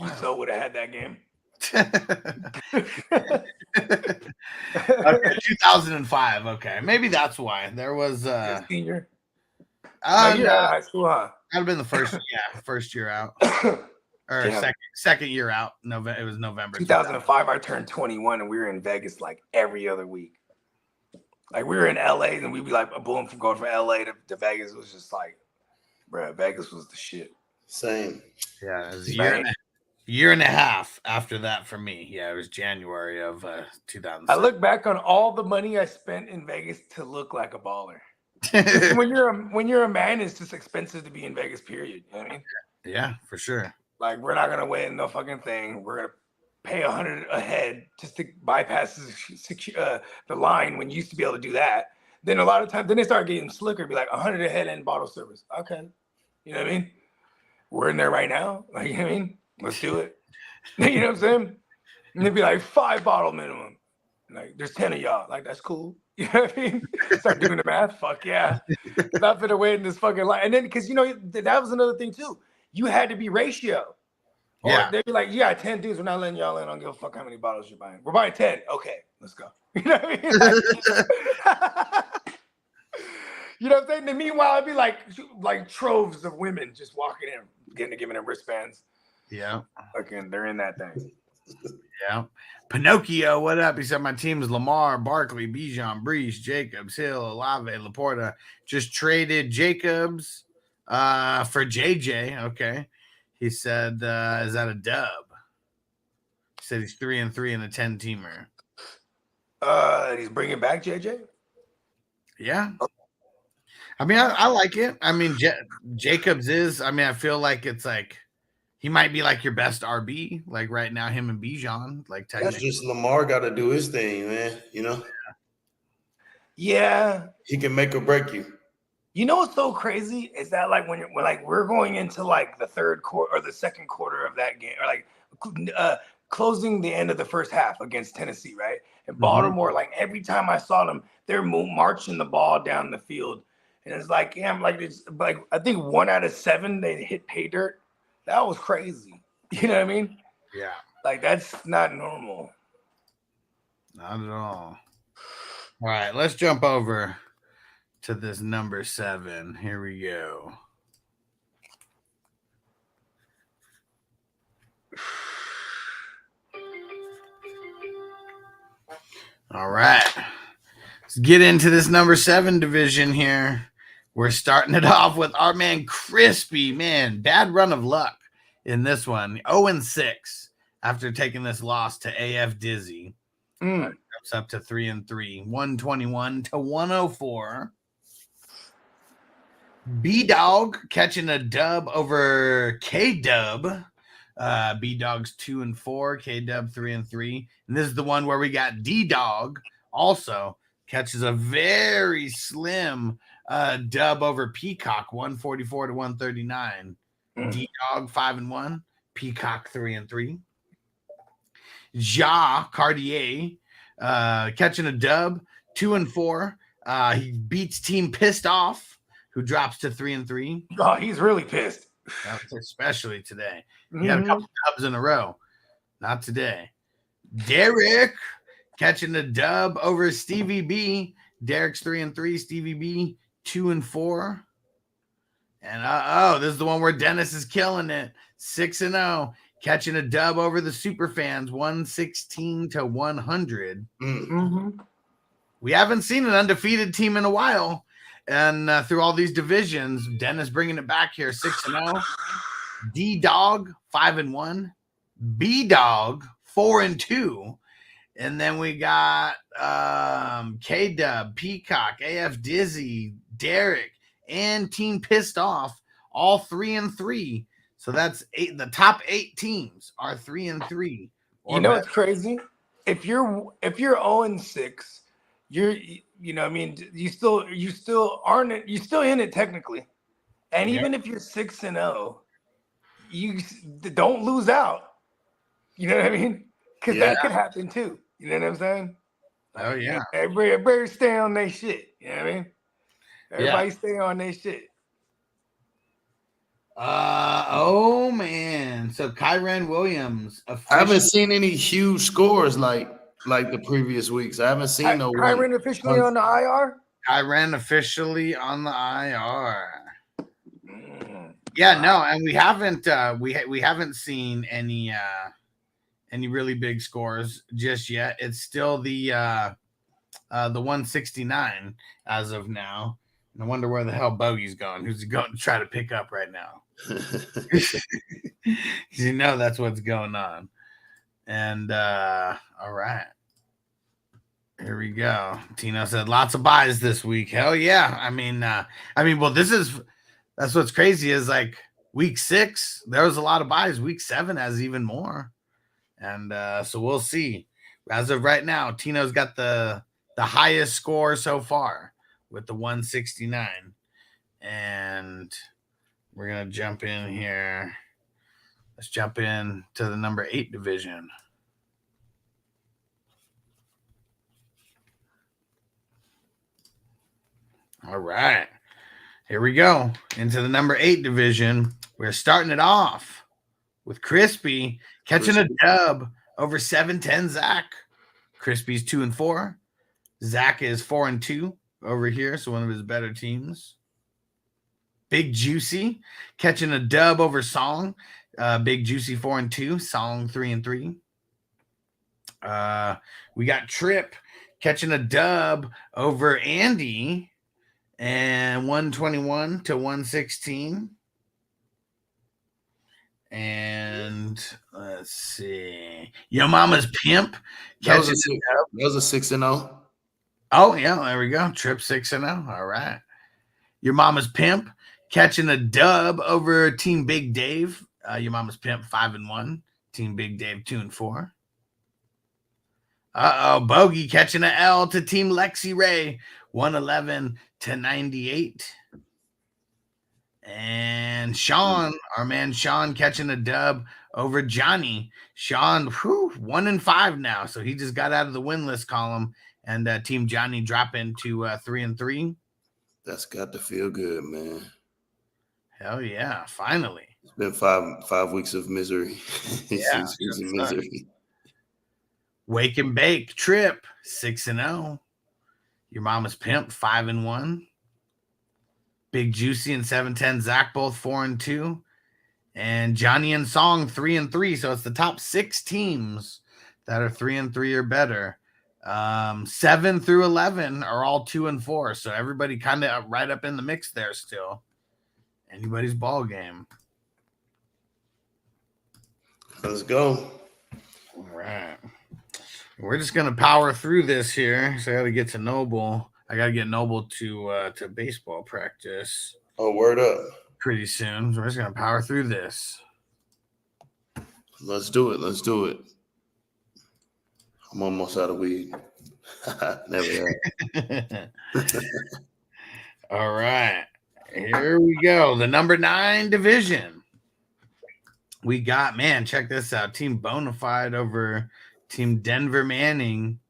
You so would have had that game.
Okay, 2005. Okay, maybe that's why there was
senior.
You're
out of high school, huh?
That'd have been the first year out, or second year out. It was November
2005. I turned 21, and we were in Vegas like every other week. Like we were in LA, and we'd be like, boom, from going from LA to Vegas. It was just like, bro, Vegas was the shit.
Same.
Yeah, it was a year and a half after that for me. Yeah, it was January of 2000.
I look back on all the money I spent in Vegas to look like a baller. when you're a man, it's just expensive to be in Vegas, period. You know what I mean?
Yeah, for sure.
Like, we're not gonna win no fucking thing. We're gonna pay $100 a head just to bypass the line when you used to be able to do that. Then a lot of times, then they start getting slicker, be like $100 a head and bottle service. Okay, you know what I mean? We're in there right now. Like, you know what I mean? Let's do it. You know what I'm saying? And it'd be like 5 bottle minimum. Like, there's 10 of y'all. Like, that's cool. You know what I mean? Start doing the math. Fuck yeah. Not for the wait in this fucking line. And then, because, you know, that was another thing too. You had to be ratio. Or they'd be like, you got 10 dudes. We're not letting y'all in. I don't give a fuck how many bottles you're buying. We're buying 10. Okay, let's go. You know what I mean? Like, you know what I'm saying? And meanwhile, it'd be like troves of women just walking in, giving them wristbands.
Yeah.
Fucking, they're in that thing.
Yeah. Pinocchio, what up? He said my team is Lamar, Barkley, Bijan, Brees, Jacobs, Hill, Olave, Laporta. Just traded Jacobs for JJ. Okay. He said, is that a dub? He said he's 3-3 in a 10-teamer.
He's bringing back JJ?
Yeah. I mean, I like it. I mean, Jacobs is, I feel like it's like, he might be like your best RB, like right now, him and Bijan. Like,
that's just Lamar got to do his thing, man. You know?
Yeah.
He can make or break you.
You know what's so crazy is that like when we're going into like the third quarter or the second quarter of that game, or like closing the end of the first half against Tennessee, right? And Baltimore, like every time I saw them, they're marching the ball down the field, and it's like, it's like I think 1 out of 7 they hit pay dirt. That was crazy. You know what I mean?
Yeah.
Like, that's not normal.
Not at all. All right, let's jump over to this number 7. Here we go. All right. Let's get into this number 7 division here. We're starting it off with our man Crispy. Man, bad run of luck in this one. 0-6 after taking this loss to AF Dizzy. Jumps up to 3-3. 121 to 104. B-Dog catching a dub over K-Dub. B-Dog's 2-4, K-Dub 3-3. And this is the one where we got D-Dog also catches a very slim dub over Peacock, 144 to 139. D-Dog 5-1, Peacock 3-3. Ja Cartier catching a dub, 2-4. He beats Team Pissed Off, who drops to 3-3.
Oh, he's really pissed.
Especially today. He had a couple dubs in a row. Not today. Derek catching a dub over Stevie B. Derek's 3-3. Stevie B 2-4. And this is the one where Dennis is killing it. 6-0. Catching a dub over the Superfans, 116 to 100. We haven't seen an undefeated team in a while. And through all these divisions, Dennis bringing it back here, 6-0. D-Dog, 5-1. B-Dog, 4-2. And then we got K-Dub, Peacock, AF Dizzy, Derek, and Team Pissed Off, all 3-3. So that's 8. The top 8 teams are 3-3.
You know what's crazy? If you're 0-6, you know, I mean, you still aren't, you still in it technically. And even if you're 6-0, you don't lose out. You know what I mean? Because that could happen too. You know what I'm saying?
Oh yeah.
Everybody stay on their shit. You know what I mean? Everybody stay on their shit.
Oh man. So Kyron Williams.
I haven't seen any huge scores like the previous weeks. I haven't seen no
Kyron officially on the IR?
Kyron officially on the IR. Yeah, no, and we haven't we haven't seen any really big scores just yet. It's still the 169 as of now. And I wonder where the hell Bogey's going. Who's he going to try to pick up right now? You know that's what's going on. And all right. Here we go. Tino said lots of buys this week. Hell yeah. I mean, well, that's what's crazy is like week 6, there was a lot of buys. Week 7 has even more. And so we'll see. As of right now, Tino's got the highest score so far with the 169. And we're going to jump in here. Let's jump in to the number 8 division. All right. Here we go. Into the number 8 division. We're starting it off with Crispy catching a dub over 7-10 Zach. Crispy's 2-4. Zach is 4-2 over here, so one of his better teams. Big Juicy catching a dub over Song. Big Juicy 4-2. Song 3-3. We got Trip catching a dub over Andy. And 121 to 116. And let's see. Yo Mama's Pimp.
That was a 6-0.
Oh, yeah. There we go. Trip 6-0. All right. Your Mama's Pimp catching a dub over Team Big Dave. Your Mama's Pimp 5-1. Team Big Dave 2-4. Bogey catching an L to Team Lexi Ray. 111 to 98. And Sean, our man Sean, catching a dub over Johnny. Sean, 1-5 now. So he just got out of the winless column. And Team Johnny dropping to 3-3.
That's got to feel good, man.
Hell yeah, finally.
It's been five weeks of misery.
Yeah,
6 weeks of misery.
Wake and Bake Trip 6-0. Your Mama's Pimp 5-1. Big Juicy and 710 Zach both 4-2. And Johnny and Song 3-3. So it's the top 6 teams that are 3-3 or better 7 through 11 are all 2 and 4. So everybody kind of right up in the mix there still. Anybody's ball game.
Let's go.
All right. We're just gonna power through this here. So I gotta get to Noble. I gotta get Noble to baseball practice.
Oh, word up.
Pretty soon. So we're just gonna power through this.
Let's do it. Let's do it. I'm almost out of weed. Never had.
All right. Here we go. The number 9 division. We got, man, check this out. Team Bonafide over Team Denver Manning.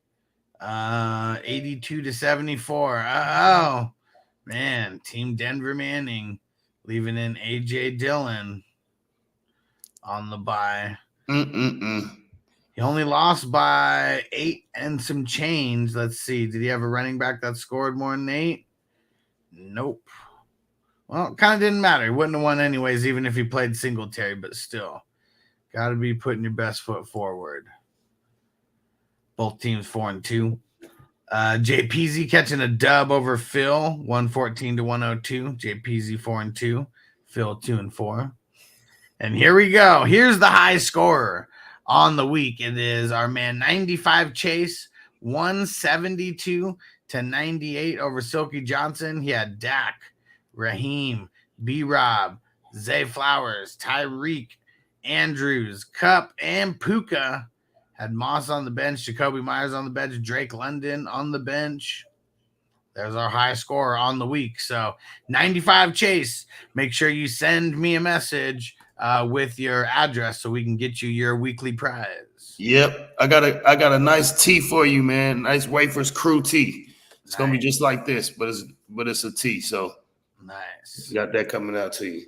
82-74. Oh, man. Team Denver Manning leaving in AJ Dillon on the bye. He only lost by 8 and some change. Let's see. Did he have a running back that scored more than 8? Nope. Well, it kind of didn't matter. He wouldn't have won anyways, even if he played Singletary, but still. Got to be putting your best foot forward. Both teams 4-2. JPZ catching a dub over Phil, 114-102. JPZ 4-2. Phil 2-4. And here we go. Here's the high scorer on the week. It is our man 95 Chase, 172-98 over Silky Johnson. He had Dak, Raheem, B-Rob, Zay Flowers, Tyreek, Andrews, Cup, and Puka. Had Moss on the bench, Jacoby Myers on the bench, Drake London on the bench. There's our high scorer on the week. So 95 Chase, make sure you send me a message with your address so we can get you your weekly prize.
Yep. I got a nice tee for you, man. Nice WAFERZ Crew tee. It's gonna be just like this, but it's a tee. So
nice.
Got that coming out to you.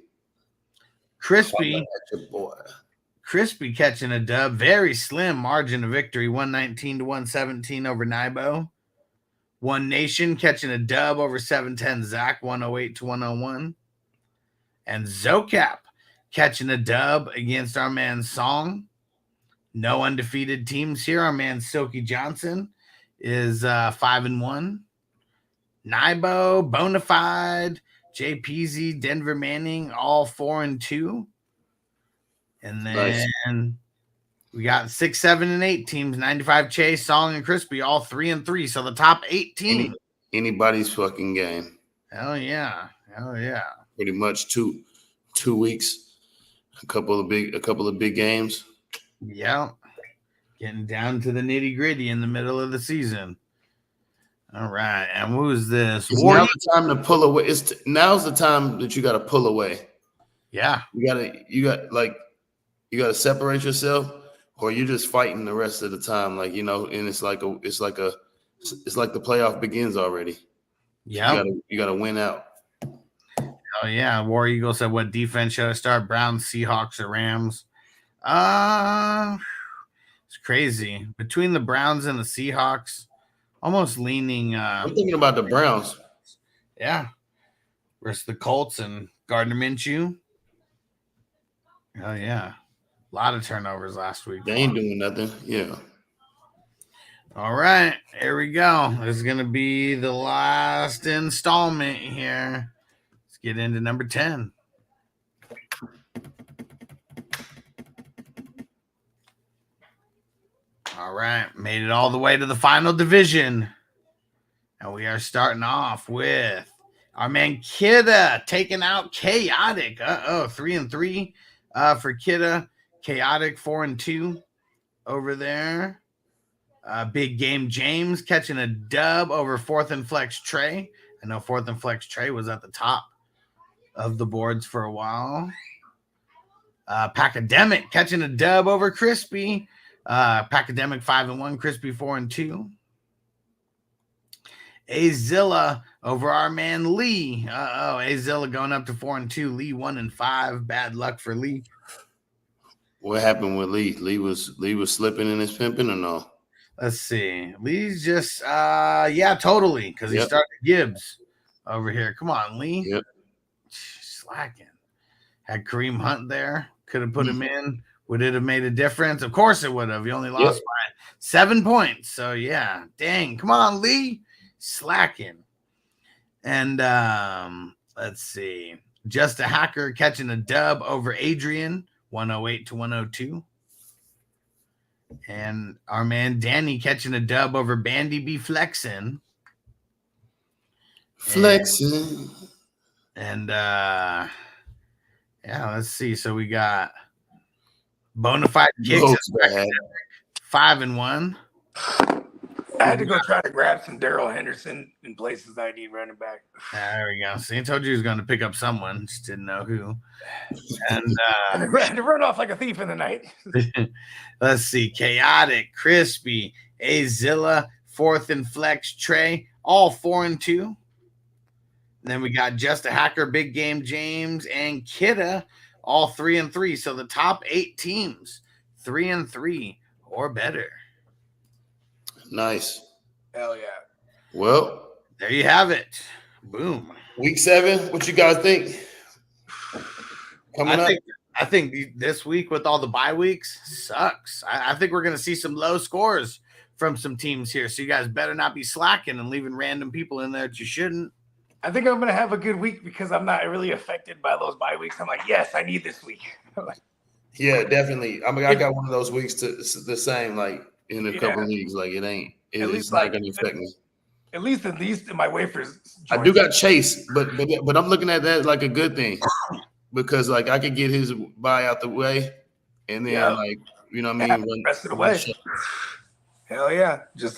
Crispy. Crispy catching a dub. Very slim margin of victory. 119-117 over Nibo. One Nation catching a dub over 710 Zach. 108-101. And Zocap catching a dub against our man Song. No undefeated teams here. Our man Silky Johnson is 5-1. Nibo, Bonafide, JPZ, Denver Manning, all 4-2. And then we got 6, 7, and 8 teams. 95 Chase, Song, and Crispy, all 3-3. So the top 8 teams.
Anybody's fucking game.
Hell yeah. Hell yeah.
Pretty much 2 weeks. A couple of big games.
Yeah. Getting down to the nitty-gritty in the middle of the season. All right. And who's this?
Now's the time to pull away. Now's the time that you got to pull away.
Yeah.
You got to separate yourself, or you're just fighting the rest of the time. Like, you know, and it's like the playoff begins already.
Yeah.
You got to win out.
Oh yeah. War Eagle said, what defense should I start? Browns, Seahawks, or Rams? It's crazy. Between the Browns and the Seahawks, almost leaning.
I'm thinking about the Browns.
Yeah. Versus the Colts and Gardner Minshew. Oh, yeah. A lot of turnovers last week.
They ain't doing nothing. Yeah.
All right. Here we go. This is going to be the last installment here. Let's get into number 10. All right. Made it all the way to the final division. And we are starting off with our man Kidda taking out Chaotic. 3-3 for Kidda. Chaotic 4-2 over there. Big Game James catching a dub over 4th and Flex Trey. I know 4th and Flex Trey was at the top of the boards for a while. Pacademic catching a dub over Crispy. Pacademic 5-1, Crispy 4-2. Azilla over our man Lee. Azilla going up to 4-2. Lee 1-5. Bad luck for Lee.
What happened with Lee? Lee was slipping in his pimping or no?
Let's see. Lee's just totally, because he started Gibbs over here. Come on, Lee.
Yep.
Slacking. Had Kareem Hunt there. Could have put him in. Would it have made a difference? Of course it would have. He only lost by 7 points. So yeah, dang, come on, Lee, slacking. And let's see, Just a Hacker catching a dub over Adrian, 108-102. And our man Danny catching a dub over Bandy B Flexin. And yeah, let's see. So we got Bonafide Kicks 5-1.
I had to go try to grab some Daryl Henderson in places I need running back.
There we go. See, I told you he was going to pick up someone, just didn't know who. And
I had to run off like a thief in the night.
Let's see, Chaotic, Crispy, Azilla, Fourth and Flex, Trey, all 4-2. Then we got Just a Hacker, Big Game James, and Kidda, all 3-3. So the top 8 teams, 3-3 or better.
Nice.
Hell yeah.
Well,
there you have it. Boom.
Week 7. What you guys think?
I think this week with all the bye weeks sucks. I think we're going to see some low scores from some teams here. So you guys better not be slacking and leaving random people in there that you shouldn't.
I think I'm going to have a good week because I'm not really affected by those bye weeks. I'm like, yes, I need this week.
Yeah, definitely. I mean, I got one of those weeks to the same, like in a couple of leagues. Like it's not going to affect me.
At least in my waivers.
I do got Chase, but I'm looking at that like a good thing because like I could get his bye out the way and then like, you know what I mean?
Run the rest of the way. Hell yeah. You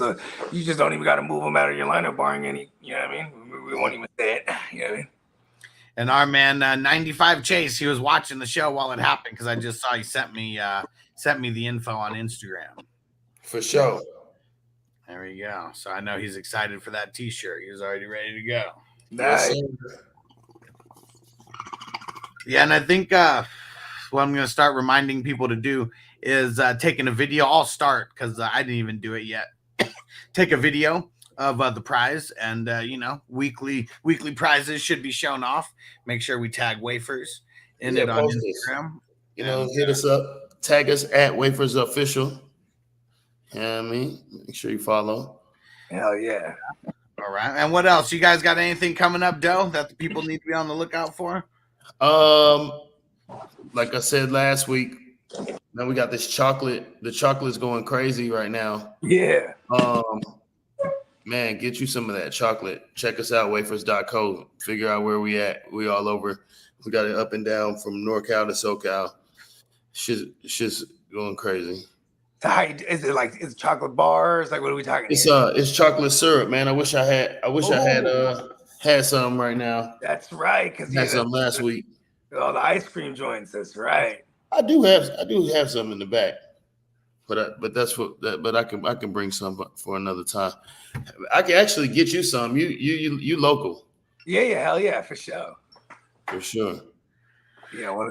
just don't even got to move them out of your lineup barring any, you know what I mean? We won't even say it. You know what I mean?
And our man 95 Chase, he was watching the show while it happened because I just saw he sent me the info on Instagram.
For sure.
There we go. So I know he's excited for that t-shirt. He was already ready to go.
Nice.
Yeah, and I think what I'm going to start reminding people to do is taking a video. I'll start because I didn't even do it yet. Take a video of the prize, and weekly prizes should be shown off. Make sure we tag WAFERZ in it on Instagram.
Hit us up, tag us at WAFERZ Official. You know what I mean? Make sure you follow.
Hell yeah.
All right. And what else? You guys got anything coming up, Doe, that the people need to be on the lookout for?
Like I said last week, now we got this chocolate. The chocolate's going crazy right now.
Yeah.
Man, get you some of that chocolate. Check us out, wafers.co. Figure out where we at. We all over. We got it up and down from NorCal to SoCal. Shit's going crazy.
Is it like it's chocolate bars? Like what are we talking?
It's chocolate syrup, man. I wish I had some right now.
That's right, because
had some last week.
All the ice cream joints. That's right.
I do have some in the back, but that's what. But I can bring some for another time. I can actually get you some. You local.
Yeah, hell yeah, for sure.
For sure.
Yeah,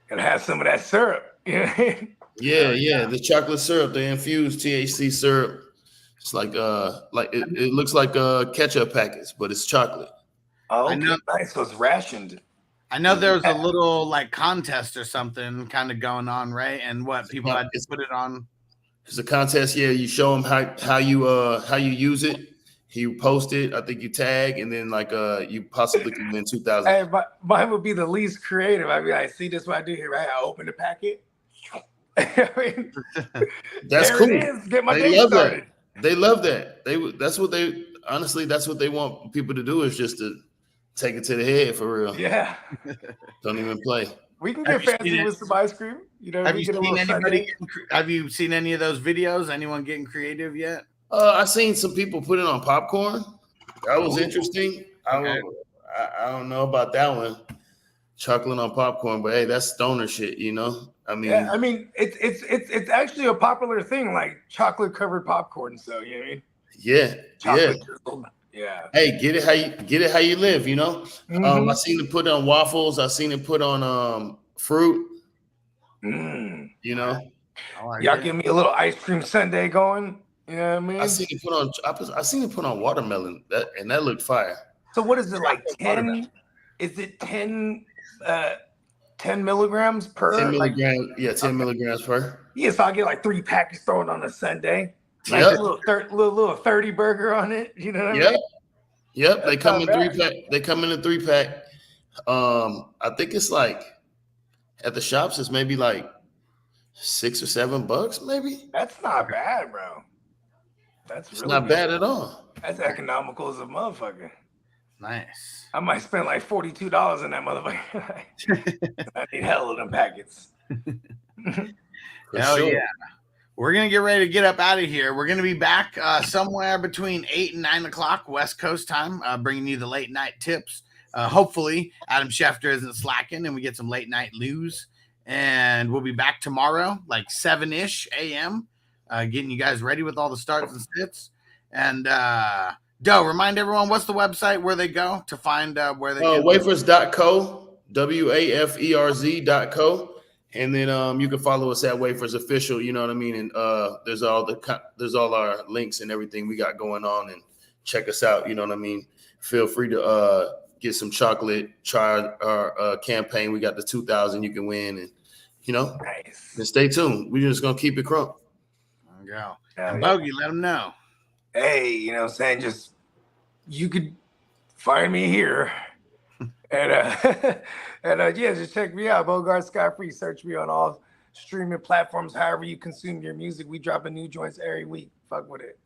gotta have some of that syrup.
Yeah, the chocolate syrup, the infused THC syrup. It's like it looks like ketchup packets, but it's chocolate.
Oh, okay. Nice. So it's rationed.
I know there was a little like contest or something kind of going on, right? And what people had to put it on.
It's a contest. Yeah, you show them how you use it. You post it. I think you tag, and then like you possibly can win 2,000.
Hey, mine would be the least creative. I mean, I see this what I do here, right? I open the packet. I mean,
that's cool.
It is. Get my day started.
They love that. That's what they want people to do, is just to take it to the head for real.
Yeah.
Don't even play.
We can get fancy with some ice cream.
Have you seen any of those videos? Anyone getting creative yet?
I've seen some people put it on popcorn. That was interesting. I don't know about that one. Chocolate on popcorn, but hey, that's stoner shit, I mean,
yeah, I mean, it's actually a popular thing, like chocolate covered popcorn. So you know what I mean?
Yeah,
chocolate drizzled. Yeah.
Hey, get it how you live, I seen it put on waffles. I seen it put on fruit.
Mm.
Y'all
give me a little ice cream sundae going. You know what I mean?
I seen it put on watermelon, and that looked fire.
So what is it, like 10? Is it 10 milligrams per?
10 milligrams, 10 milligrams per.
Yeah, so I get like 3 packets thrown on a sundae. Like a little 30 burger on it. You know what I mean?
Yep. They come in 3-pack. They come in a 3-pack. I think it's like at the shops, it's maybe like $6 or $7, maybe.
That's not bad, bro. That's
it's
really
not bad at all.
That's economical as a motherfucker.
Nice.
I might spend like $42 in that motherfucker. I need hell of them packets.
Hell yeah. We're going to get ready to get up out of here. We're going to be back somewhere between 8 and 9 o'clock West Coast time, bringing you the late night tips. Hopefully, Adam Schefter isn't slacking and we get some late night news. And we'll be back tomorrow, like 7-ish a.m., getting you guys ready with all the starts and sits. And, Doe, remind everyone, what's the website where they go to find where they go?
WAFERZ.co, WAFERZ.co. And then you can follow us at WAFERZ Official, you know what I mean? And there's all our links and everything we got going on, and check us out, you know what I mean? Feel free to get some chocolate, try our campaign. We got the 2,000 you can win, and you know,
nice.
And stay tuned. We're just gonna keep it crunk.
There we go. And Bogey, let them know.
Hey, you know what I'm saying? Just you could find me here. And yeah, just check me out. Bogart Scott Free. Search me on all streaming platforms. However you consume your music, we drop a new joints every week. Fuck with it.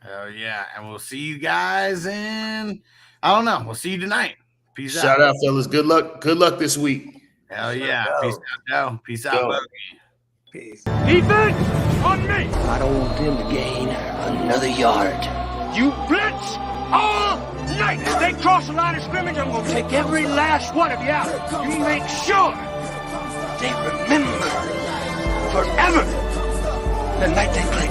Oh yeah, and we'll see you guys in. I don't know. We'll see you tonight. Peace out.
Shout out, fellas. Good luck. Good luck this week.
Hell yeah. Peace out, Joe. Peace out, Bogey.
Peace.
Defense on me.
I don't want them to gain another yard.
You blitz all night. If they cross the line of scrimmage, I'm going to take every last one of you out. You make sure they remember forever the night they played